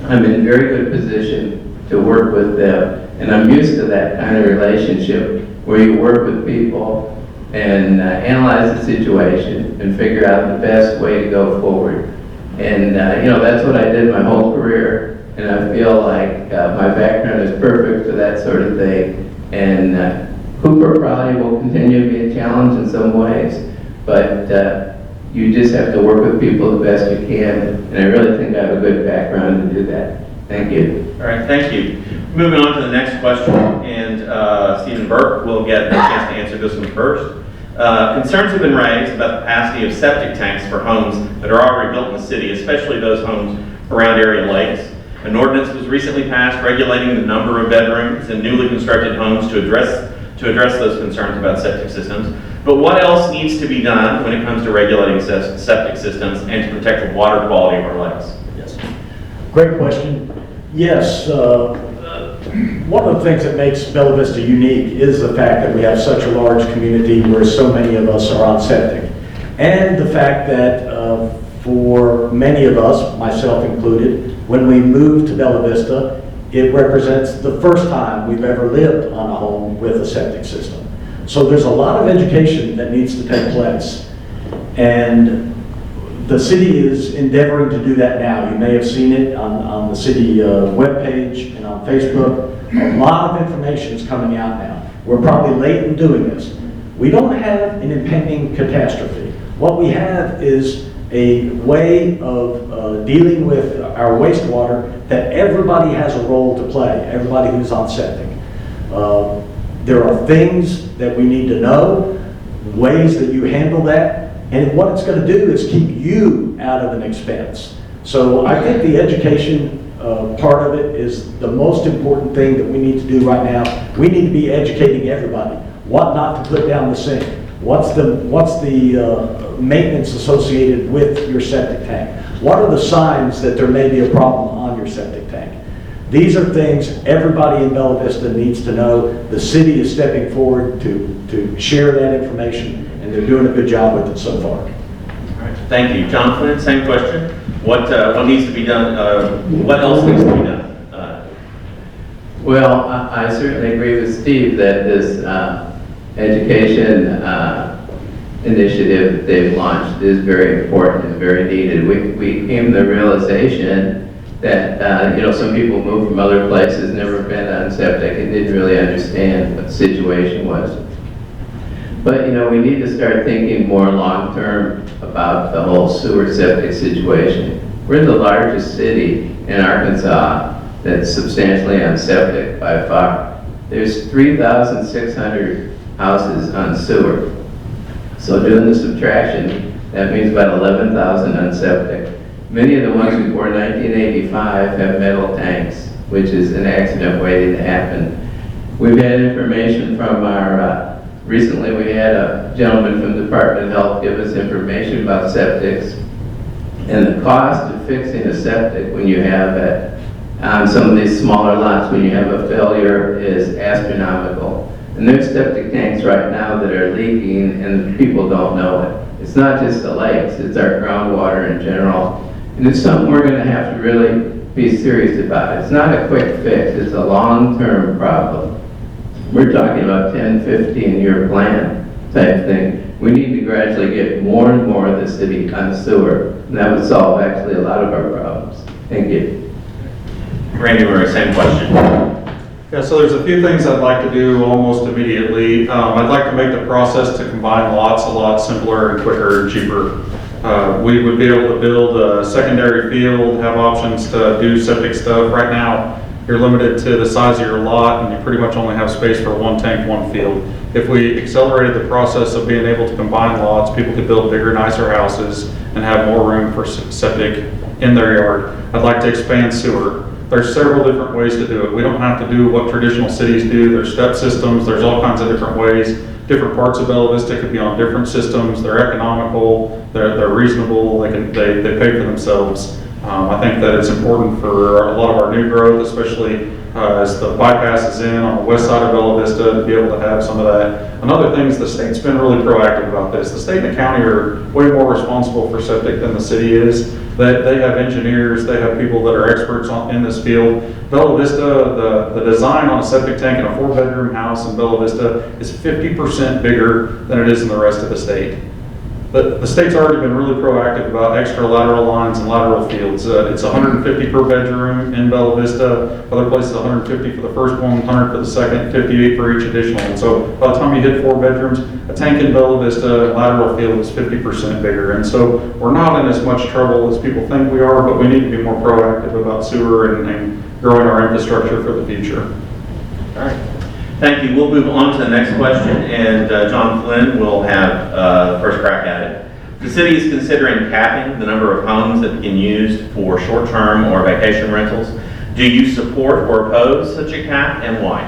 I'm in very good position to work with them. And I'm used to that kind of relationship where you work with people and analyze the situation and figure out the best way to go forward. And you know, that's what I did my whole career. And I feel like my background is perfect for that sort of thing. And Cooper probably will continue to be a challenge in some ways, but you just have to work with people the best you can, and I really think I have a good background to do that. Thank you. All right, thank you. Moving on to the next question, and Stephen Burke will get a chance to answer this one first. Concerns have been raised about the capacity of septic tanks for homes that are already built in the city, especially those homes around area lakes. An ordinance was recently passed regulating the number of bedrooms in newly constructed homes to address those concerns about septic systems. But what else needs to be done when it comes to regulating septic systems and to protect the water quality of our lakes? Yes. Great question. Yes, one of the things that makes Bella Vista unique is the fact that we have such a large community where so many of us are on septic. And the fact that for many of us, myself included, when we moved to Bella Vista, it represents the first time we've ever lived on a home with a septic system. So there's a lot of education that needs to take place. And the city is endeavoring to do that now. You may have seen it on the city webpage and on Facebook. A lot of information is coming out now. We're probably late in doing this. We don't have an impending catastrophe. What we have is a way of dealing with our wastewater that everybody has a role to play, everybody who's on septic. There are things that we need to know, ways that you handle that, and what it's going to do is keep you out of an expense. So I think the education part of it is the most important thing that we need to do right now. We need to be educating everybody. What not to put down the sink. What's the maintenance associated with your septic tank? What are the signs that there may be a problem on your septic tank? These are things everybody in Bella Vista needs to know. The city is stepping forward to share that information, and they're doing a good job with it so far. All right, thank you. John Flynn, same question. What needs to be done? What else needs to be done? Well, I certainly agree with Steve that this education initiative that they've launched is very important and very needed. We came to the realization that some people moved from other places, never been on septic, and didn't really understand what the situation was. But we need to start thinking more long-term about the whole sewer septic situation. We're the largest city in Arkansas that's substantially on septic by far. There's 3,600 houses on sewer. So doing the subtraction, that means about 11,000 on septic. Many of the ones before 1985 have metal tanks, which is an accident waiting to happen. We've had information from our, recently we had a gentleman from the Department of Health give us information about septics. And the cost of fixing a septic when you have it, on some of these smaller lots, when you have a failure, is astronomical. And there's septic tanks right now that are leaking and people don't know it. It's not just the lakes, it's our groundwater in general. And it's something we're going to have to really be serious about. It's not a quick fix, it's a long-term problem. We're talking about 10, 15-year plan type thing. We need to gradually get more and more of the city on sewer. And that would solve actually a lot of our problems. Thank you. Brandy Murray, same question. Yeah, so there's a few things I'd like to do almost immediately. I'd like to make the process to combine lots a lot simpler and quicker and cheaper. We would be able to build a secondary field, have options to do septic stuff. Right now, you're limited to the size of your lot and you pretty much only have space for one tank, one field. If we accelerated the process of being able to combine lots, people could build bigger, nicer houses and have more room for septic in their yard. I'd like to expand sewer. There's several different ways to do it. We don't have to do what traditional cities do. There's step systems. There's all kinds of different ways. Different parts of Bella Vista could be on different systems. They're economical. They're reasonable. They pay for themselves. I think that it's important for a lot of our new growth, especially as the bypass is in on the west side of Bella Vista, to be able to have some of that. Another thing is the state's been really proactive about this. The state and the county are way more responsible for septic than the city is. They have engineers, they have people that are experts in this field. Bella Vista, the design on a septic tank in a 4-bedroom house in Bella Vista is 50% bigger than it is in the rest of the state. the state's already been really proactive about extra lateral lines and lateral fields. It's 150 per bedroom in Bella Vista. Other places 150 for the first one, 100 for the second, 58 for each additional one. So by the time you hit 4 bedrooms, a tank in Bella Vista lateral field is 50% bigger. And so we're not in as much trouble as people think we are, but we need to be more proactive about sewer and growing our infrastructure for the future. All right. Thank you. We'll move on to the next question, and John Flynn will have first crack at it. The city is considering capping the number of homes that can be used for short-term or vacation rentals. Do you support or oppose such a cap, and why?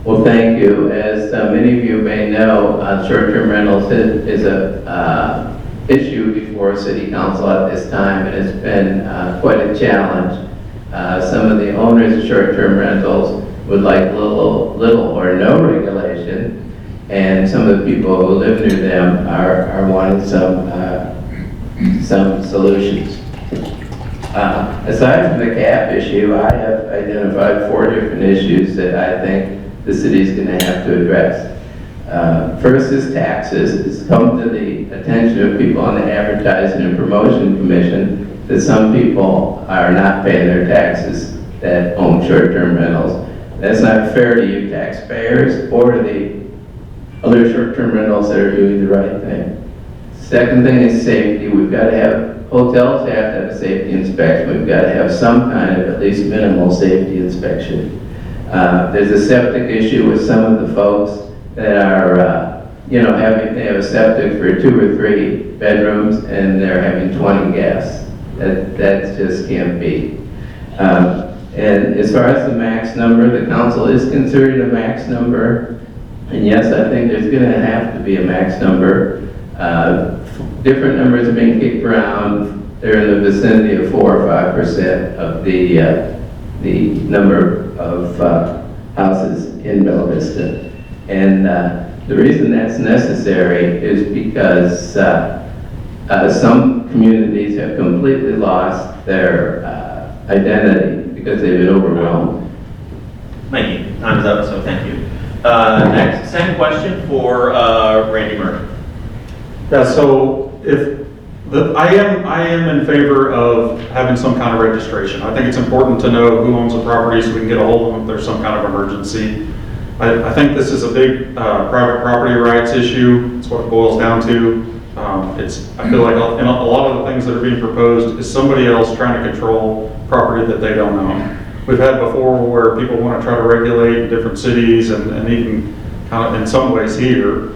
Well, thank you. As many of you may know, short-term rentals is a issue before City Council at this time, and it's been quite a challenge. Some of the owners of short-term rentals would like little or no regulation, and some of the people who live near them are wanting some solutions. Aside from the cap issue, I have identified 4 different issues that I think the city's going to have to address. First is taxes. It's come to the attention of people on the Advertising and Promotion Commission that some people are not paying their taxes that own short-term rentals. That's not fair to you taxpayers or to the other short-term rentals that are doing the right thing. Second thing is safety. We've got to have, hotels have to have a safety inspection. We've got to have some kind of at least minimal safety inspection. There's a septic issue with some of the folks that are, they have a septic for 2 or 3 bedrooms and they're having 20 guests. That just can't be. And as far as the max number, the council is considering a max number. And yes, I think there's going to have to be a max number. Different numbers are being kicked around. They're in the vicinity of 4 or 5% of the number of houses in Bella Vista. And the reason that's necessary is because some communities have completely lost their identity because they've been overwhelmed. Thank you. Time's up, so thank you. Next, second question for Brandy Murray. Yeah, so I am in favor of having some kind of registration. I think it's important to know who owns the property so we can get a hold of them if there's some kind of emergency. I think this is a big private property rights issue. It's what it boils down to. I feel like a lot of the things that are being proposed is somebody else trying to control property that they don't own. We've had before where people want to try to regulate in different cities and even kind of in some ways here,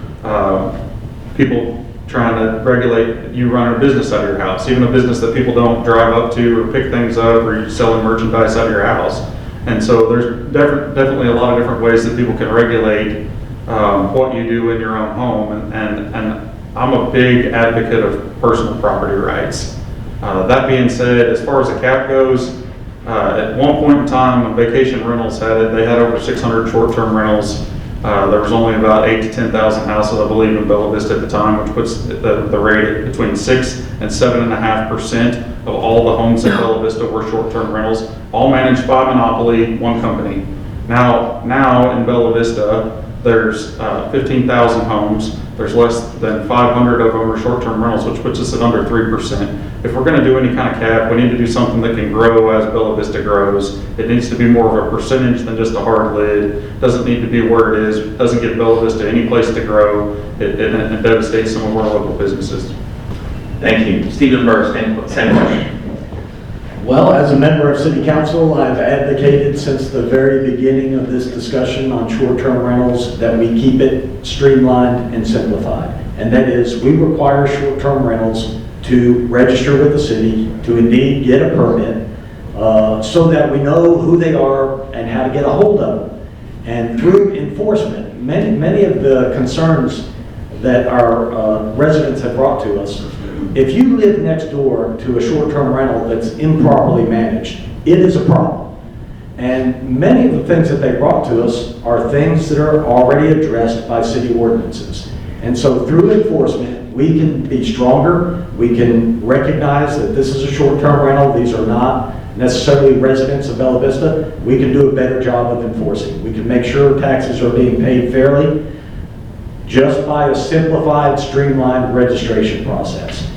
people trying to regulate you run a business out of your house, even a business that people don't drive up to or pick things up or you're selling merchandise out of your house. And so there's definitely a lot of different ways that people can regulate what you do in your own home. And I'm a big advocate of personal property rights. That being said, as far as the cap goes, at one point in time when vacation rentals had it, they had over 600 short-term rentals. There was only about 8,000 to 10,000 houses, I believe, in Bella Vista at the time, which puts the rate at between 6 and 7.5% of all the homes in Bella Vista were short-term rentals, all managed by monopoly, one company. Now in Bella Vista, there's 15,000 homes. There's less than 500 of them are short-term rentals, which puts us at under 3%. If we're going to do any kind of cap, we need to do something that can grow as Bella Vista grows. It needs to be more of a percentage than just a hard lid. It doesn't need to be where it is. It doesn't give Bella Vista any place to grow. It devastates some of our local businesses. Thank you. Stephen Burke, same question. Well, as a member of City Council, I've advocated since the very beginning of this discussion on short-term rentals that we keep it streamlined and simplified. And that is, we require short-term rentals to register with the city, to indeed get a permit, so that we know who they are and how to get a hold of them. And through enforcement, many of the concerns that our residents have brought to us, if you live next door to a short-term rental that's improperly managed, it is a problem. And many of the things that they brought to us are things that are already addressed by city ordinances. And so through enforcement, we can be stronger. We can recognize that this is a short-term rental. These are not necessarily residents of Bella Vista. We can do a better job of enforcing. We can make sure taxes are being paid fairly. just by a simplified, streamlined registration process.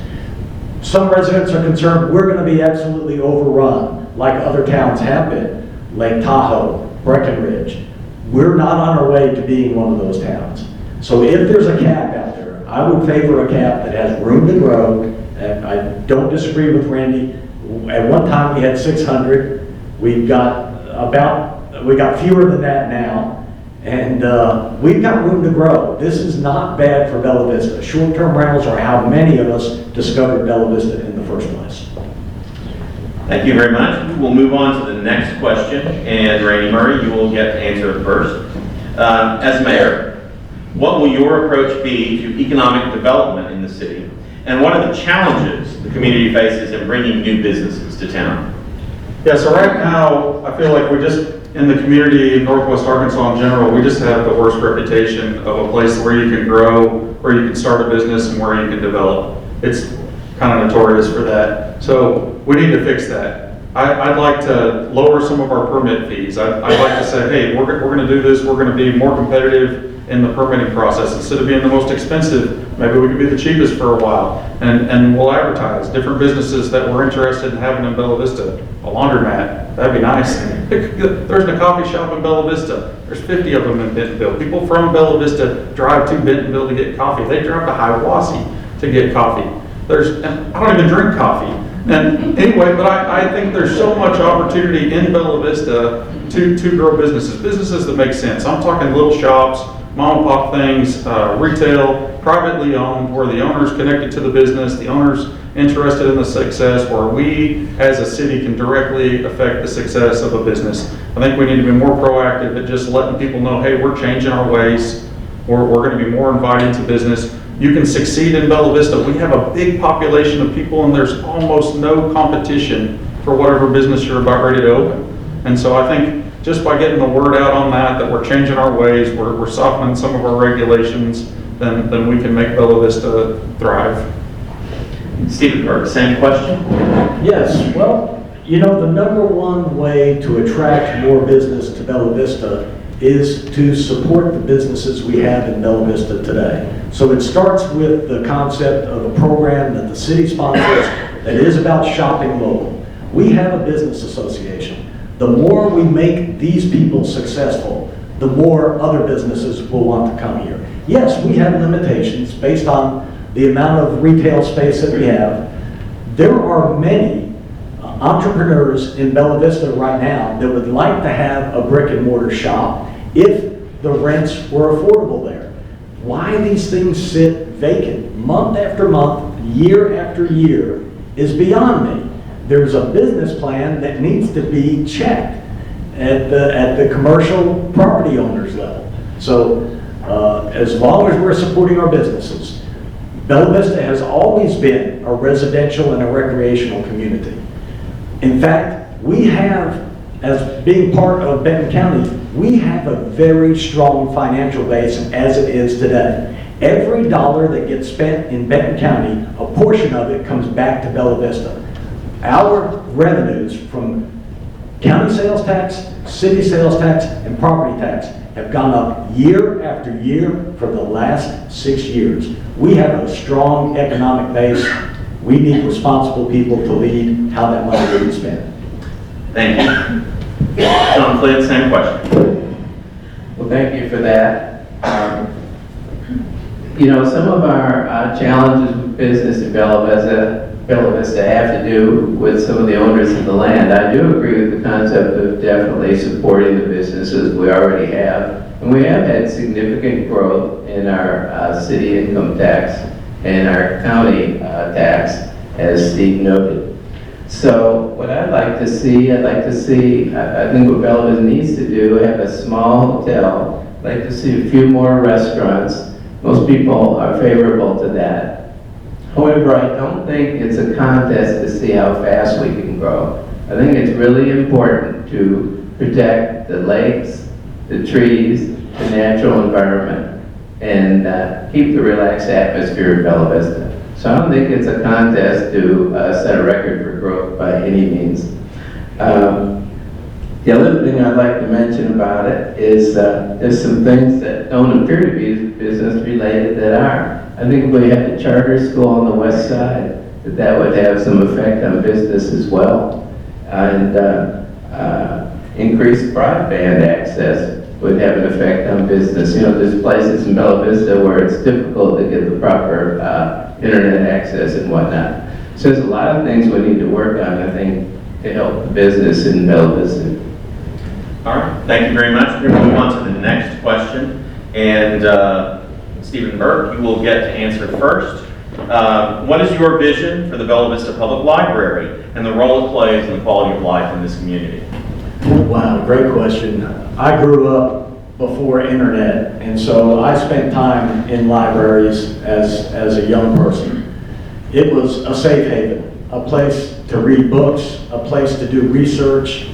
Some residents are concerned we're going to be absolutely overrun like other towns have been, Lake Tahoe, Breckenridge. We're not on our way to being one of those towns. So if there's a cap out there, I would favor a cap that has room to grow. And I don't disagree with Randy. At one time we had 600. We've got we got fewer than that now. And we've got room to grow. This is not bad for Bella Vista. Short-term rentals are how many of us discovered Bella Vista in the first place. Thank you very much. We'll move on to the next question, and Brandy Murray, you will get to answer it first. As mayor, what will your approach be to economic development in the city, and what are the challenges the community faces in bringing new businesses to town? Yeah, so right now, I feel like in the community in Northwest Arkansas in general, we just have the worst reputation of a place where you can grow, where you can start a business, and where you can develop. It's kind of notorious for that. So we need to fix that. I'd like to lower some of our permit fees. I'd like to say, hey, we're going to do this. We're going to be more competitive in the permitting process. Instead of being the most expensive, maybe we can be the cheapest for a while. And we'll advertise different businesses that we're interested in having in Bella Vista. A laundromat, that'd be nice. There's a coffee shop in Bella Vista. There's 50 of them in Bentonville. People from Bella Vista drive to Bentonville to get coffee. They drive to Hiawassee to get coffee. I don't even drink coffee. And anyway, but I think there's so much opportunity in Bella Vista to grow businesses that make sense. I'm talking little shops, mom and pop things, retail, privately owned, where the owner's connected to the business, the owner's interested in the success, where we as a city can directly affect the success of a business. I think we need to be more proactive at just letting people know, hey, we're changing our ways. We're going to be more inviting to business. You can succeed in Bella Vista. We have a big population of people, and there's almost no competition for whatever business you're about ready to open. And so I think just by getting the word out on that we're changing our ways, we're softening some of our regulations, then we can make Bella Vista thrive. Stephen Burke, same question. Yes, well, you know, the number one way to attract more business to Bella Vista is to support the businesses we have in Bella Vista today. So it starts with the concept of a program that the city sponsors that is about shopping local. We have a business association. The more we make these people successful, the more other businesses will want to come here. Yes, we have limitations based on the amount of retail space that we have. There are many entrepreneurs in Bella Vista right now that would like to have a brick and mortar shop if the rents were affordable there. Why these things sit vacant month after month, year after year is beyond me. There's a business plan that needs to be checked at the commercial property owners level. So as long as we're supporting our businesses, Bella Vista has always been a residential and a recreational community. In fact, we have, as being part of Benton County, we have a very strong financial base as it is today. Every dollar that gets spent in Benton County, a portion of it comes back to Bella Vista. Our revenues from county sales tax, city sales tax, and property tax have gone up year after year for the last 6 years. We have a strong economic base. We need responsible people to lead how that money will be spent. Thank you. John Flynn, same question. Well, thank you for that. You know, some of our challenges with business in Bella Vista have to do with some of the owners of the land. I do agree with the concept of definitely supporting the businesses we already have. And we have had significant growth in our city income tax and our county tax, as Steve noted. So what I'd like to see, I think what Bella Vista needs to do, have a small hotel. I'd like to see a few more restaurants. Most people are favorable to that. However, I don't think it's a contest to see how fast we can grow. I think it's really important to protect the lakes, the trees, the natural environment, and keep the relaxed atmosphere of Bella Vista. So I don't think it's a contest to set a record for growth by any means. The other thing I'd like to mention about it is there's some things that don't appear to be business related that are. I think if we had a charter school on the west side, that would have some effect on business as well. And increased broadband access would have an effect on business. You know, there's places in Bella Vista where it's difficult to get the proper internet access and whatnot. So there's a lot of things we need to work on, I think, to help the business in Bella Vista. All right, thank you very much. We're going to move on to the next question. And Stephen Burke, you will get to answer first. What is your vision for the Bella Vista Public Library and the role it plays in the quality of life in this community? Wow, great question. I grew up before internet, and so I spent time in libraries as a young person. It was a safe haven, a place to read books, a place to do research.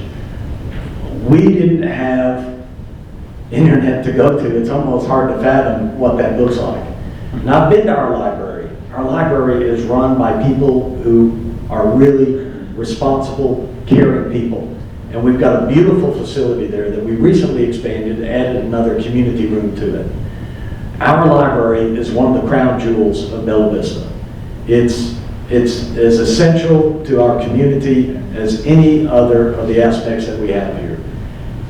We didn't have internet to go to. It's almost hard to fathom what that looks like. Now, I've been to our library. Our library is run by people who are really responsible, caring people. And we've got a beautiful facility there that we recently expanded, added another community room to it. Our library is one of the crown jewels of Bella Vista. It's as essential to our community as any other of the aspects that we have here.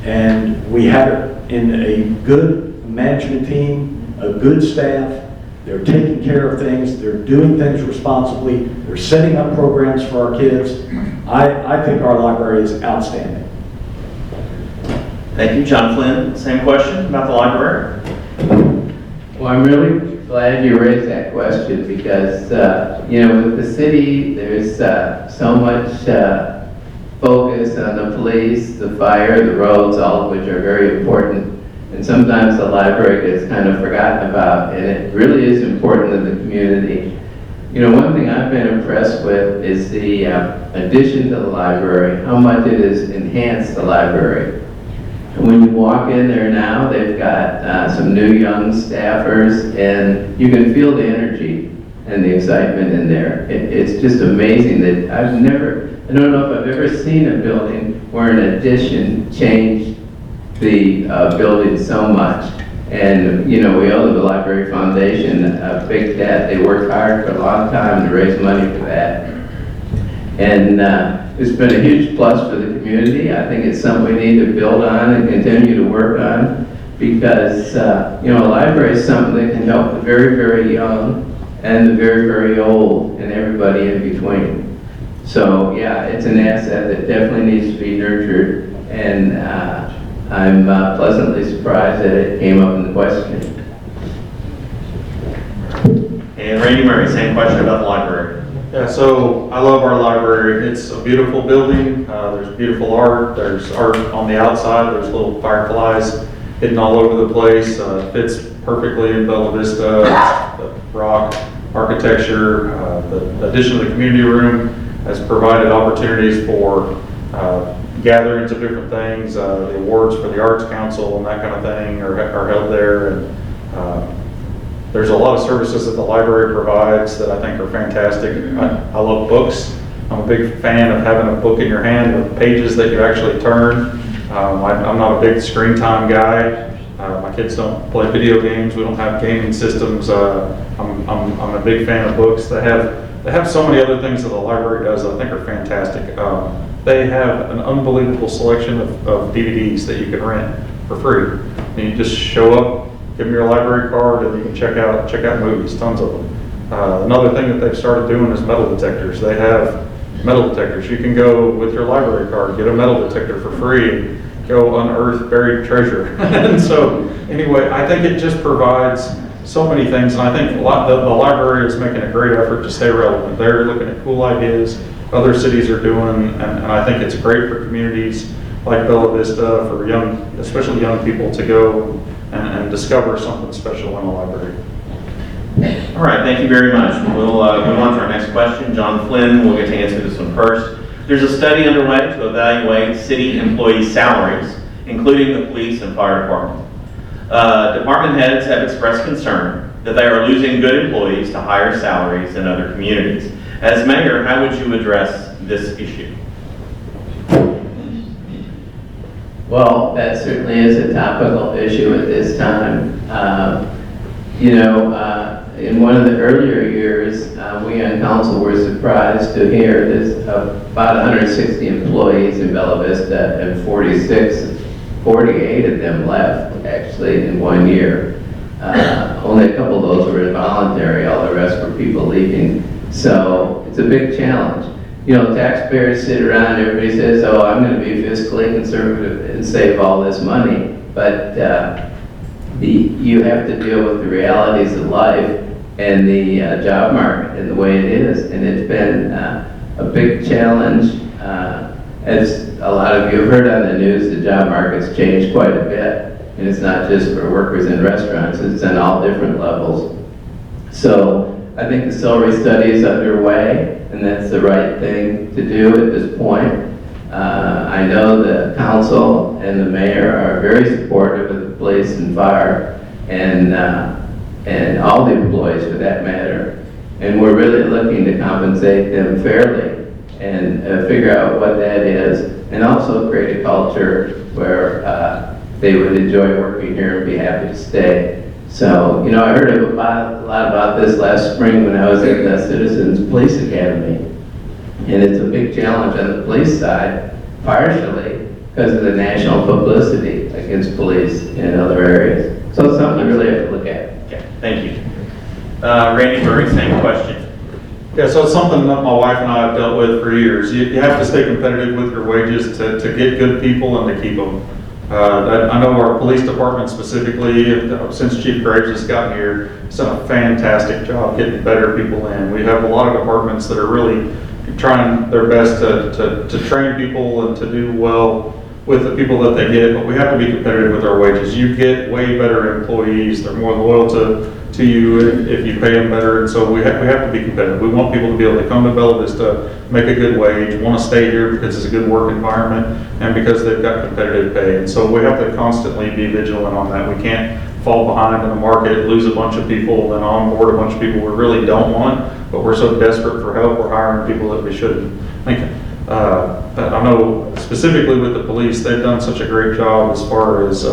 And we have it in a good management team, a good staff. They're taking care of things. They're doing things responsibly. They're setting up programs for our kids. I think our library is outstanding. Thank you. John Flynn, same question about the library. Well, I'm really glad you raised that question because, you know, with the city, there's so much focus on the police, the fire, the roads, all of which are very important. And sometimes the library gets kind of forgotten about, and it really is important to the community. You know, one thing I've been impressed with is the addition to the library, how much it has enhanced the library. When you walk in there now, they've got some new young staffers, and you can feel the energy and the excitement in there. It's just amazing that I don't know if I've ever seen a building where an addition changed the building so much. And, you know, we owe the Library Foundation a big debt. They worked hard for a long time to raise money for that. And it's been a huge plus for the community. I think it's something we need to build on and continue to work on because, you know, a library is something that can help the very, very young and the very, very old and everybody in between. So, yeah, it's an asset that definitely needs to be nurtured, and I'm pleasantly surprised that it came up in the question. And Brandy Murray, same question about the library. Yeah, so I love our library. It's a beautiful building. There's beautiful art. There's art on the outside. There's little fireflies hidden all over the place. Fits perfectly in Bella Vista. The rock architecture, the addition of the community room has provided opportunities for gatherings of different things. The awards for the Arts Council and that kind of thing are held there. And there's a lot of services that the library provides that I think are fantastic. I love books. I'm a big fan of having a book in your hand with pages that you actually turn. I'm not a big screen time guy. My kids don't play video games. We don't have gaming systems. I'm a big fan of books. They have so many other things that the library does that I think are fantastic. They have an unbelievable selection of DVDs that you can rent for free. And you just show up, give them your library card, and you can check out movies, tons of them. Another thing that they've started doing is metal detectors. They have metal detectors. You can go with your library card, get a metal detector for free, and go unearth buried treasure. And so, anyway, I think it just provides so many things, and I think the library is making a great effort to stay relevant. They're looking at cool ideas other cities are doing, and I think it's great for communities like Bella Vista, for especially young people, to go and discover something special in a library. All right, thank you very much. We'll move on to our next question. John Flynn will get to answer this one first. There's a study underway to evaluate city employee salaries, including the police and fire department. Department heads have expressed concern that they are losing good employees to higher salaries in other communities. As mayor, how would you address this issue? Well, that certainly is a topical issue at this time. In one of the earlier years, we on council were surprised to hear there's about 160 employees in Bella Vista and 48 of them left actually in 1 year. Only a couple of those were involuntary, all the rest were people leaving. So it's a big challenge. Taxpayers sit around, everybody says, oh, I'm going to be fiscally conservative and save all this money. But you have to deal with the realities of life and the job market and the way it is. And it's been a big challenge. As a lot of you have heard on the news, the job market's changed quite a bit. And it's not just for workers in restaurants, it's on all different levels. So I think the salary study is underway, and that's the right thing to do at this point. I know the council and the mayor are very supportive of the police and fire, and all the employees for that matter. And we're really looking to compensate them fairly and figure out what that is, and also create a culture where they would enjoy working here and be happy to stay. So, I heard a lot about this last spring when I was at the Citizens Police Academy. And it's a big challenge on the police side, partially because of the national publicity against police in other areas. So it's something we really have to look at. Okay, thank you. Brandy Murray, same question. Yeah, so it's something that my wife and I have dealt with for years. You have to stay competitive with your wages to get good people and to keep them. I know our police department specifically, since Chief Graves has gotten here, has done a fantastic job getting better people in. We have a lot of departments that are really trying their best to train people and to do well with the people that they get, but we have to be competitive with our wages. You get way better employees, they're more loyal to you if you pay them better, and so we have to be competitive. We want people to be able to come to Bella Vista, make a good wage, want to stay here because it's a good work environment, and because they've got competitive pay. And so we have to constantly be vigilant on that. We can't fall behind in the market, lose a bunch of people, then onboard a bunch of people we really don't want, but we're so desperate for help, we're hiring people that we shouldn't. I know specifically with the police, they've done such a great job as far as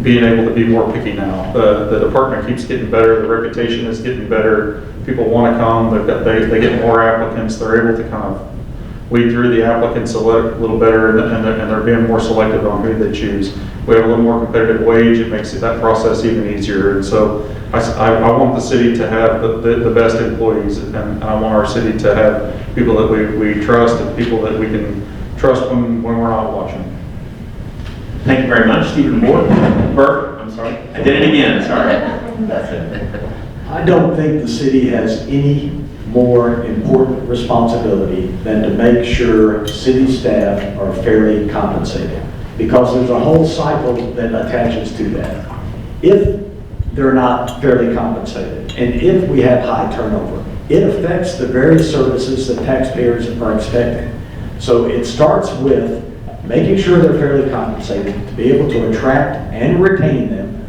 being able to be more picky now. The department keeps getting better, the reputation is getting better, people want to come, they get more applicants, they're able to kind of weed through the applicants a little better, and they're being more selective on who they choose. We have a little more competitive wage, it makes that process even easier, and so I want the city to have the best employees, and I want our city to have people that we trust and people that we can trust when we're not watching. Thank you very much, Stephen Burke. I'm sorry. I did it again, sorry. That's it. I don't think the city has any more important responsibility than to make sure city staff are fairly compensated, because there's a whole cycle that attaches to that. If they're not fairly compensated, and if we have high turnover, it affects the very services that taxpayers are expecting. So it starts with making sure they're fairly compensated, to be able to attract and retain them,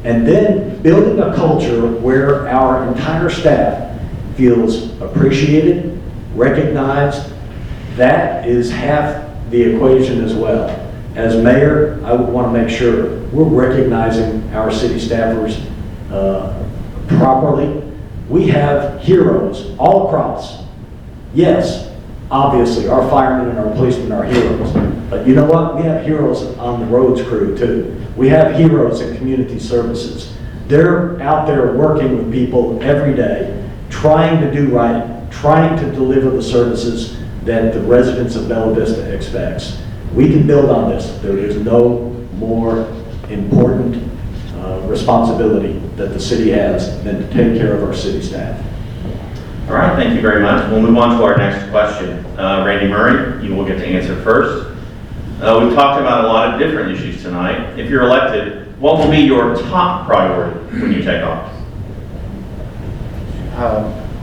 and then building a culture where our entire staff feels appreciated, recognized. That is half the equation as well. As mayor, I would want to make sure we're recognizing our city staffers properly. We have heroes all across. Yes, obviously, our firemen and our policemen are heroes. But you know what? We have heroes on the roads crew too. We have heroes in community services. They're out there working with people every day, trying to do right, trying to deliver the services that the residents of Bella Vista expects. We can build on this. There is no more important responsibility that the city has than to take care of our city staff. All right, thank you very much. We'll move on to our next question. Brandy Murray, you will get to answer first. We've talked about a lot of different issues tonight. If you're elected, what will be your top priority when you take office?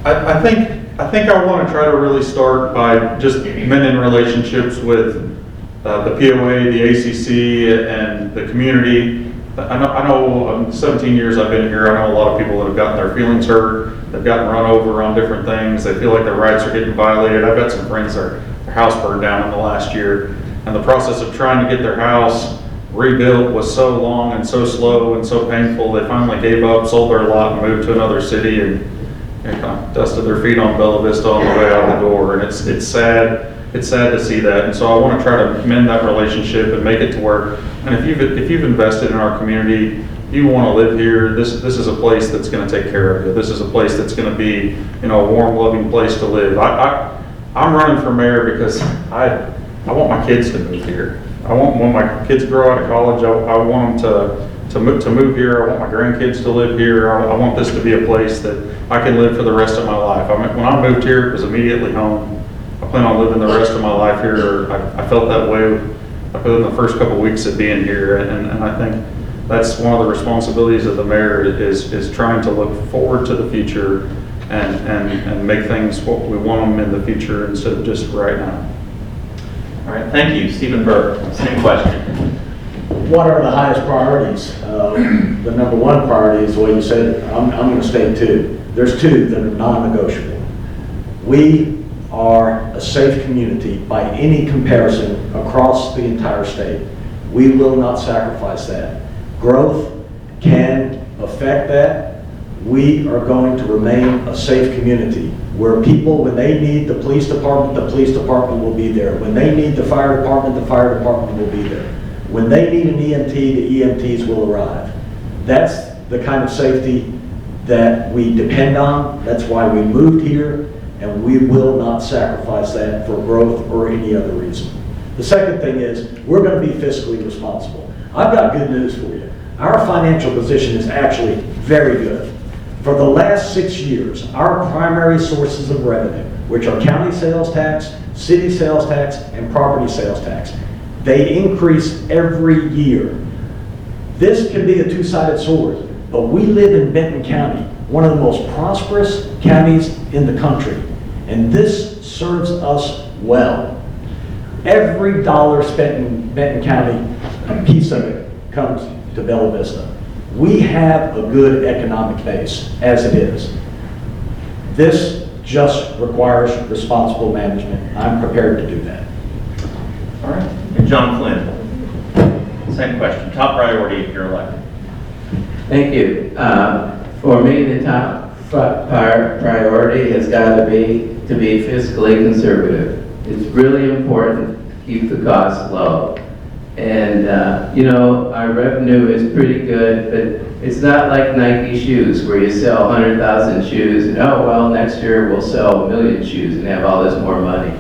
I think I want to try to really start by just mending relationships with the POA, the ACC, and the community. I know 17 years I've been here, I know a lot of people that have gotten their feelings hurt, they've gotten run over on different things, they feel like their rights are getting violated. I've got some friends, their house burned down in the last year. and the process of trying to get their house rebuilt was so long and so slow and so painful, they finally gave up, sold their lot, and moved to another city, and kind of dusted their feet on Bella Vista on the way out the door. And it's sad. It's sad to see that. And so I want to try to mend that relationship and make it to where, and if you've invested in our community, you want to live here, this is a place that's going to take care of you. This is a place that's going to be, a warm, loving place to live. I'm running for mayor because I want my kids to move here. When my kids grow out of college, I want them to move here. I want my grandkids to live here. I want this to be a place that I can live for the rest of my life. When I moved here, it was immediately home. I plan on living the rest of my life here. I felt that way within the first couple of weeks of being here, and I think that's one of the responsibilities of the mayor is trying to look forward to the future and make things what we want them in the future instead of just right now. All right, thank you. Stephen Burke, same question. What are the highest priorities? The number one priority is the way you said it. I'm going to state two. There's two that are non-negotiable. We are a safe community by any comparison across the entire state. We will not sacrifice that. Growth can affect that. We are going to remain a safe community where people, when they need the police department will be there. When they need the fire department will be there. When they need an EMT, the EMTs will arrive. That's the kind of safety that we depend on. That's why we moved here, and we will not sacrifice that for growth or any other reason. The second thing is, we're going to be fiscally responsible. I've got good news for you. Our financial position is actually very good. For the last 6 years, our primary sources of revenue, which are county sales tax, city sales tax, and property sales tax, they increase every year. This can be a two-sided sword, but we live in Benton County, one of the most prosperous counties in the country, and this serves us well. Every dollar spent in Benton County, a piece of it comes to Bella Vista. We have a good economic base as it is. This just requires responsible management. I'm prepared to do that. All right. And John Flynn, same question. Top priority if you're elected. Thank you. For me, the top priority has got to be fiscally conservative. It's really important to keep the costs low. And, our revenue is pretty good, but it's not like Nike shoes where you sell 100,000 shoes and, next year we'll sell 1 million shoes and have all this more money.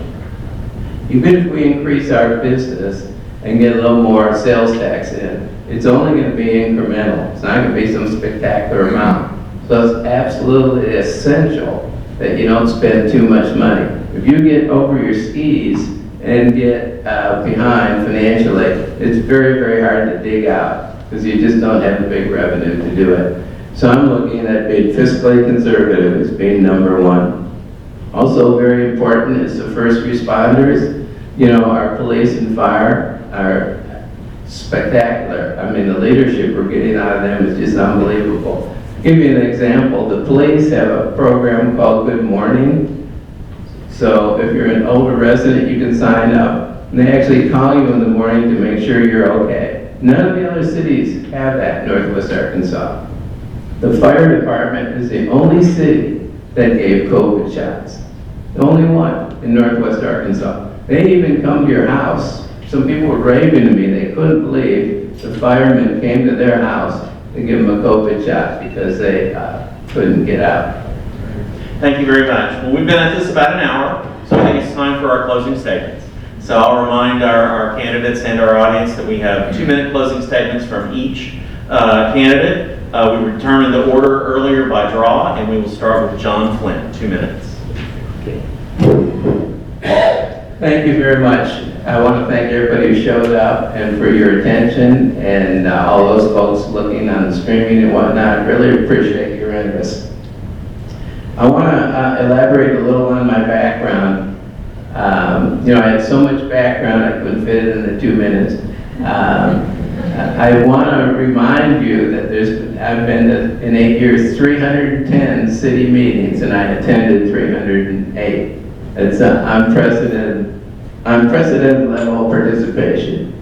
Even if we increase our business and get a little more sales tax in, it's only going to be incremental. It's not going to be some spectacular amount. So it's absolutely essential that you don't spend too much money. If you get over your skis and get behind financially, it's very, very hard to dig out because you just don't have the big revenue to do it. So I'm looking at being fiscally conservative as being number one. Also very important is the first responders. Our police and fire are spectacular. I mean, the leadership we're getting out of them is just unbelievable. I'll give you an example. The police have a program called Good Morning. So if you're an older resident, you can sign up. And they actually call you in the morning to make sure you're okay. None of the other cities have that in Northwest Arkansas. The fire department is the only city that gave COVID shots. The only one in Northwest Arkansas. They even come to your house. Some people were raving to me. They couldn't believe the firemen came to their house to give them a COVID shot because they couldn't get out. Thank you very much. Well, we've been at this about an hour, so I think it's time for our closing statements. So I'll remind our candidates and our audience that we have 2-minute closing statements from each candidate. We determined the order earlier by draw, and we will start with John Flynn, 2 minutes. Thank you very much. I want to thank everybody who showed up and for your attention and all those folks looking on the streaming and whatnot. Really appreciate your interest. I want to elaborate a little on my background. I had so much background I couldn't fit it in the 2 minutes. I want to remind you that I've been to, in 8 years, 310 city meetings, and I attended 308. It's an unprecedented unprecedented level of participation.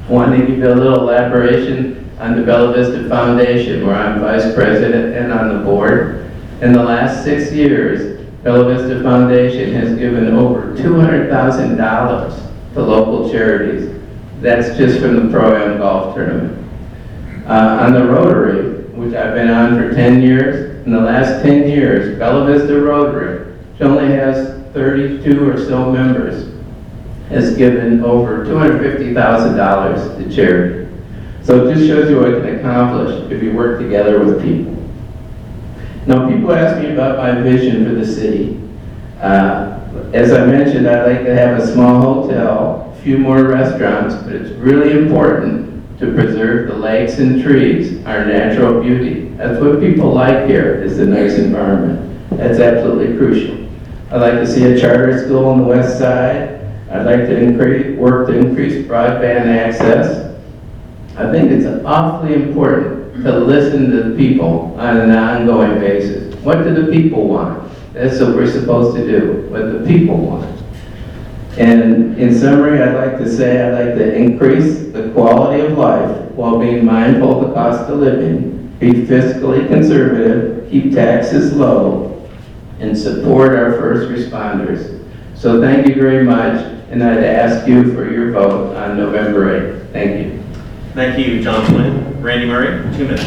I want to give you a little elaboration on the Bella Vista Foundation, where I'm vice president and on the board. In the last 6 years, Bella Vista Foundation has given over $200,000 to local charities. That's just from the Pro-Am golf tournament. On the Rotary, which I've been on for 10 years, in the last 10 years, Bella Vista Rotary, which only has 32 or so members, has given over $250,000 to charity. So it just shows you what you can accomplish if you work together with people. Now, people ask me about my vision for the city. As I mentioned, I'd like to have a small hotel, a few more restaurants, but it's really important to preserve the lakes and trees, our natural beauty. That's what people like here, is a nice environment. That's absolutely crucial. I'd like to see a charter school on the west side. I'd like to work to increase broadband access. I think it's awfully important to listen to the people on an ongoing basis. What do the people want? That's what we're supposed to do, what the people want. And in summary, I'd like to say I'd like to increase the quality of life while being mindful of the cost of living, be fiscally conservative, keep taxes low, and support our first responders. So thank you very much, and I'd ask you for your vote on November 8th. Thank you. Thank you, John Flynn. Brandy Murray, 2 minutes.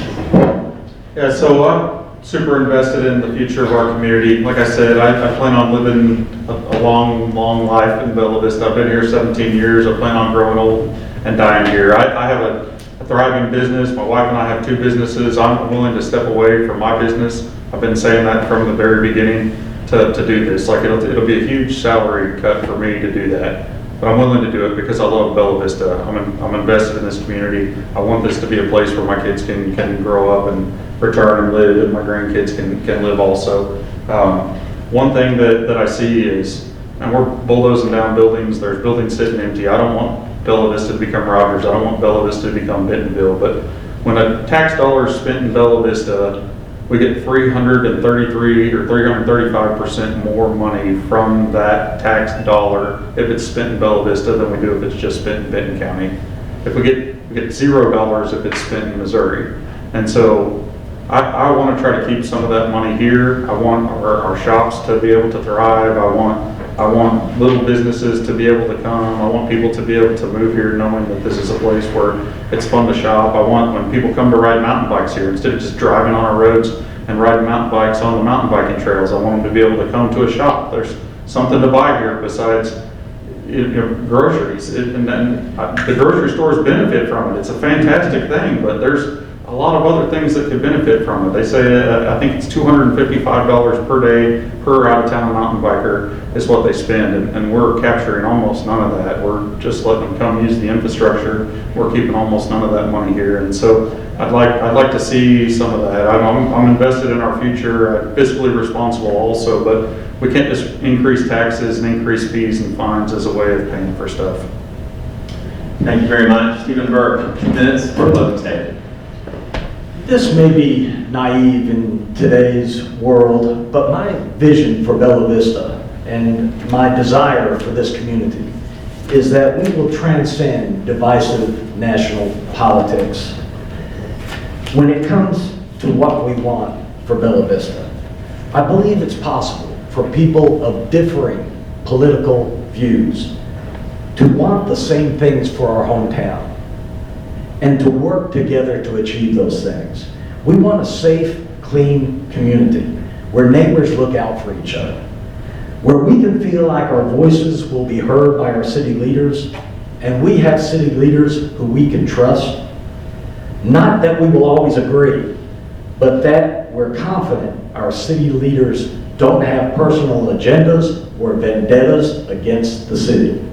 Yeah, so I'm super invested in the future of our community. Like I said, I plan on living a long, long life in Bella Vista. I've been here 17 years. I plan on growing old and dying here. I have a thriving business. My wife and I have 2 businesses. I'm willing to step away from my business. I've been saying that from the very beginning to do this. Like it'll be a huge salary cut for me to do that. But I'm willing to do it because I love Bella Vista. I'm invested in this community. I want this to be a place where my kids can grow up and return and live, and my grandkids can live also. One thing that I see is, and we're bulldozing down buildings, there's buildings sitting empty. I don't want Bella Vista to become Rogers. I don't want Bella Vista to become Bentonville. But when a tax dollar is spent in Bella Vista, we get 333 or 335% more money from that tax dollar if it's spent in Bella Vista than we do if it's just spent in Benton County. If we get $0 if it's spent in Missouri. And so I want to try to keep some of that money here. I want our shops to be able to thrive. I want little businesses to be able to come. I want people to be able to move here knowing that this is a place where it's fun to shop. I want when people come to ride mountain bikes here, instead of just driving on our roads and riding mountain bikes on the mountain biking trails, I want them to be able to come to a shop. There's something to buy here besides groceries. And the grocery stores benefit from it. It's a fantastic thing, but there's a lot of other things that could benefit from it. They say, I think it's $255 per day per out-of-town mountain biker is what they spend, and we're capturing almost none of that. We're just letting them come use the infrastructure. We're keeping almost none of that money here, and so I'd like to see some of that. I'm invested in our future. I'm fiscally responsible also, but we can't just increase taxes and increase fees and fines as a way of paying for stuff. Thank you very much. Stephen Burke, 2 minutes for closing statement. This may be naive in today's world, but my vision for Bella Vista and my desire for this community is that we will transcend divisive national politics. When it comes to what we want for Bella Vista, I believe it's possible for people of differing political views to want the same things for our hometown and to work together to achieve those things. We want a safe, clean community where neighbors look out for each other, where we can feel like our voices will be heard by our city leaders, and we have city leaders who we can trust. Not that we will always agree, but that we're confident our city leaders don't have personal agendas or vendettas against the city.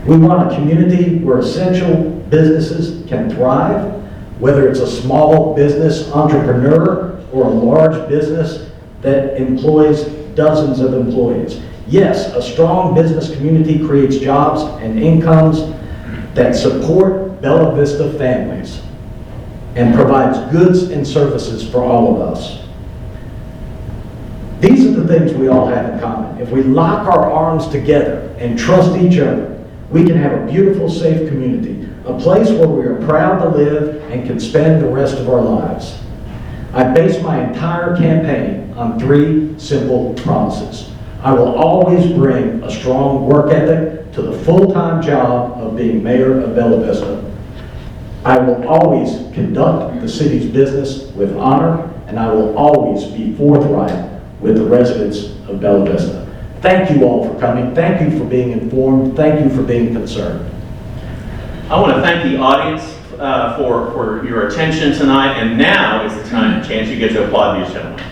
We want a community where essential businesses can thrive, whether it's a small business entrepreneur or a large business that employs dozens of employees. Yes, a strong business community creates jobs and incomes that support Bella Vista families and provides goods and services for all of us. These are the things we all have in common. If we lock our arms together and trust each other, we can have a beautiful, safe community, a place where we are proud to live and can spend the rest of our lives. I base my entire campaign on 3 simple promises. I will always bring a strong work ethic to the full-time job of being mayor of Bella Vista. I will always conduct the city's business with honor, and I will always be forthright with the residents of Bella Vista. Thank you all for coming. Thank you for being informed. Thank you for being concerned. I want to thank the audience for your attention tonight, and now is the chance you get to applaud these gentlemen.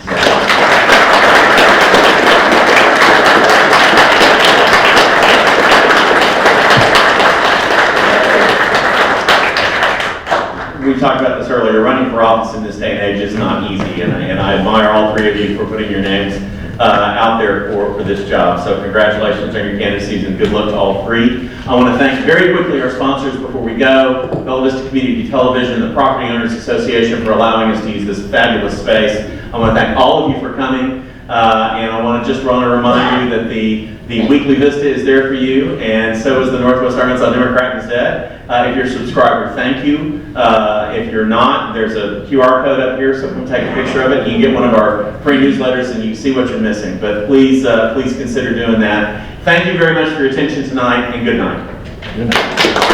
We talked about this earlier. Running for office in this day and age is not easy, and I admire all 3 of you for putting your names out there for this job. So congratulations on your candidacies and good luck to all 3. I want to thank very quickly our sponsors before we go. Bella Vista Community Television, the Property Owners Association for allowing us to use this fabulous space. I want to thank all of you for coming. And I want to remind you that the weekly Vista is there for you, and so is the Northwest Arkansas Democrat Gazette. If you're a subscriber, thank you. If you're not, there's a QR code up here, so come take a picture of it. You can get one of our free newsletters and you can see what you're missing. But please consider doing that. Thank you very much for your attention tonight, and good night. Good night.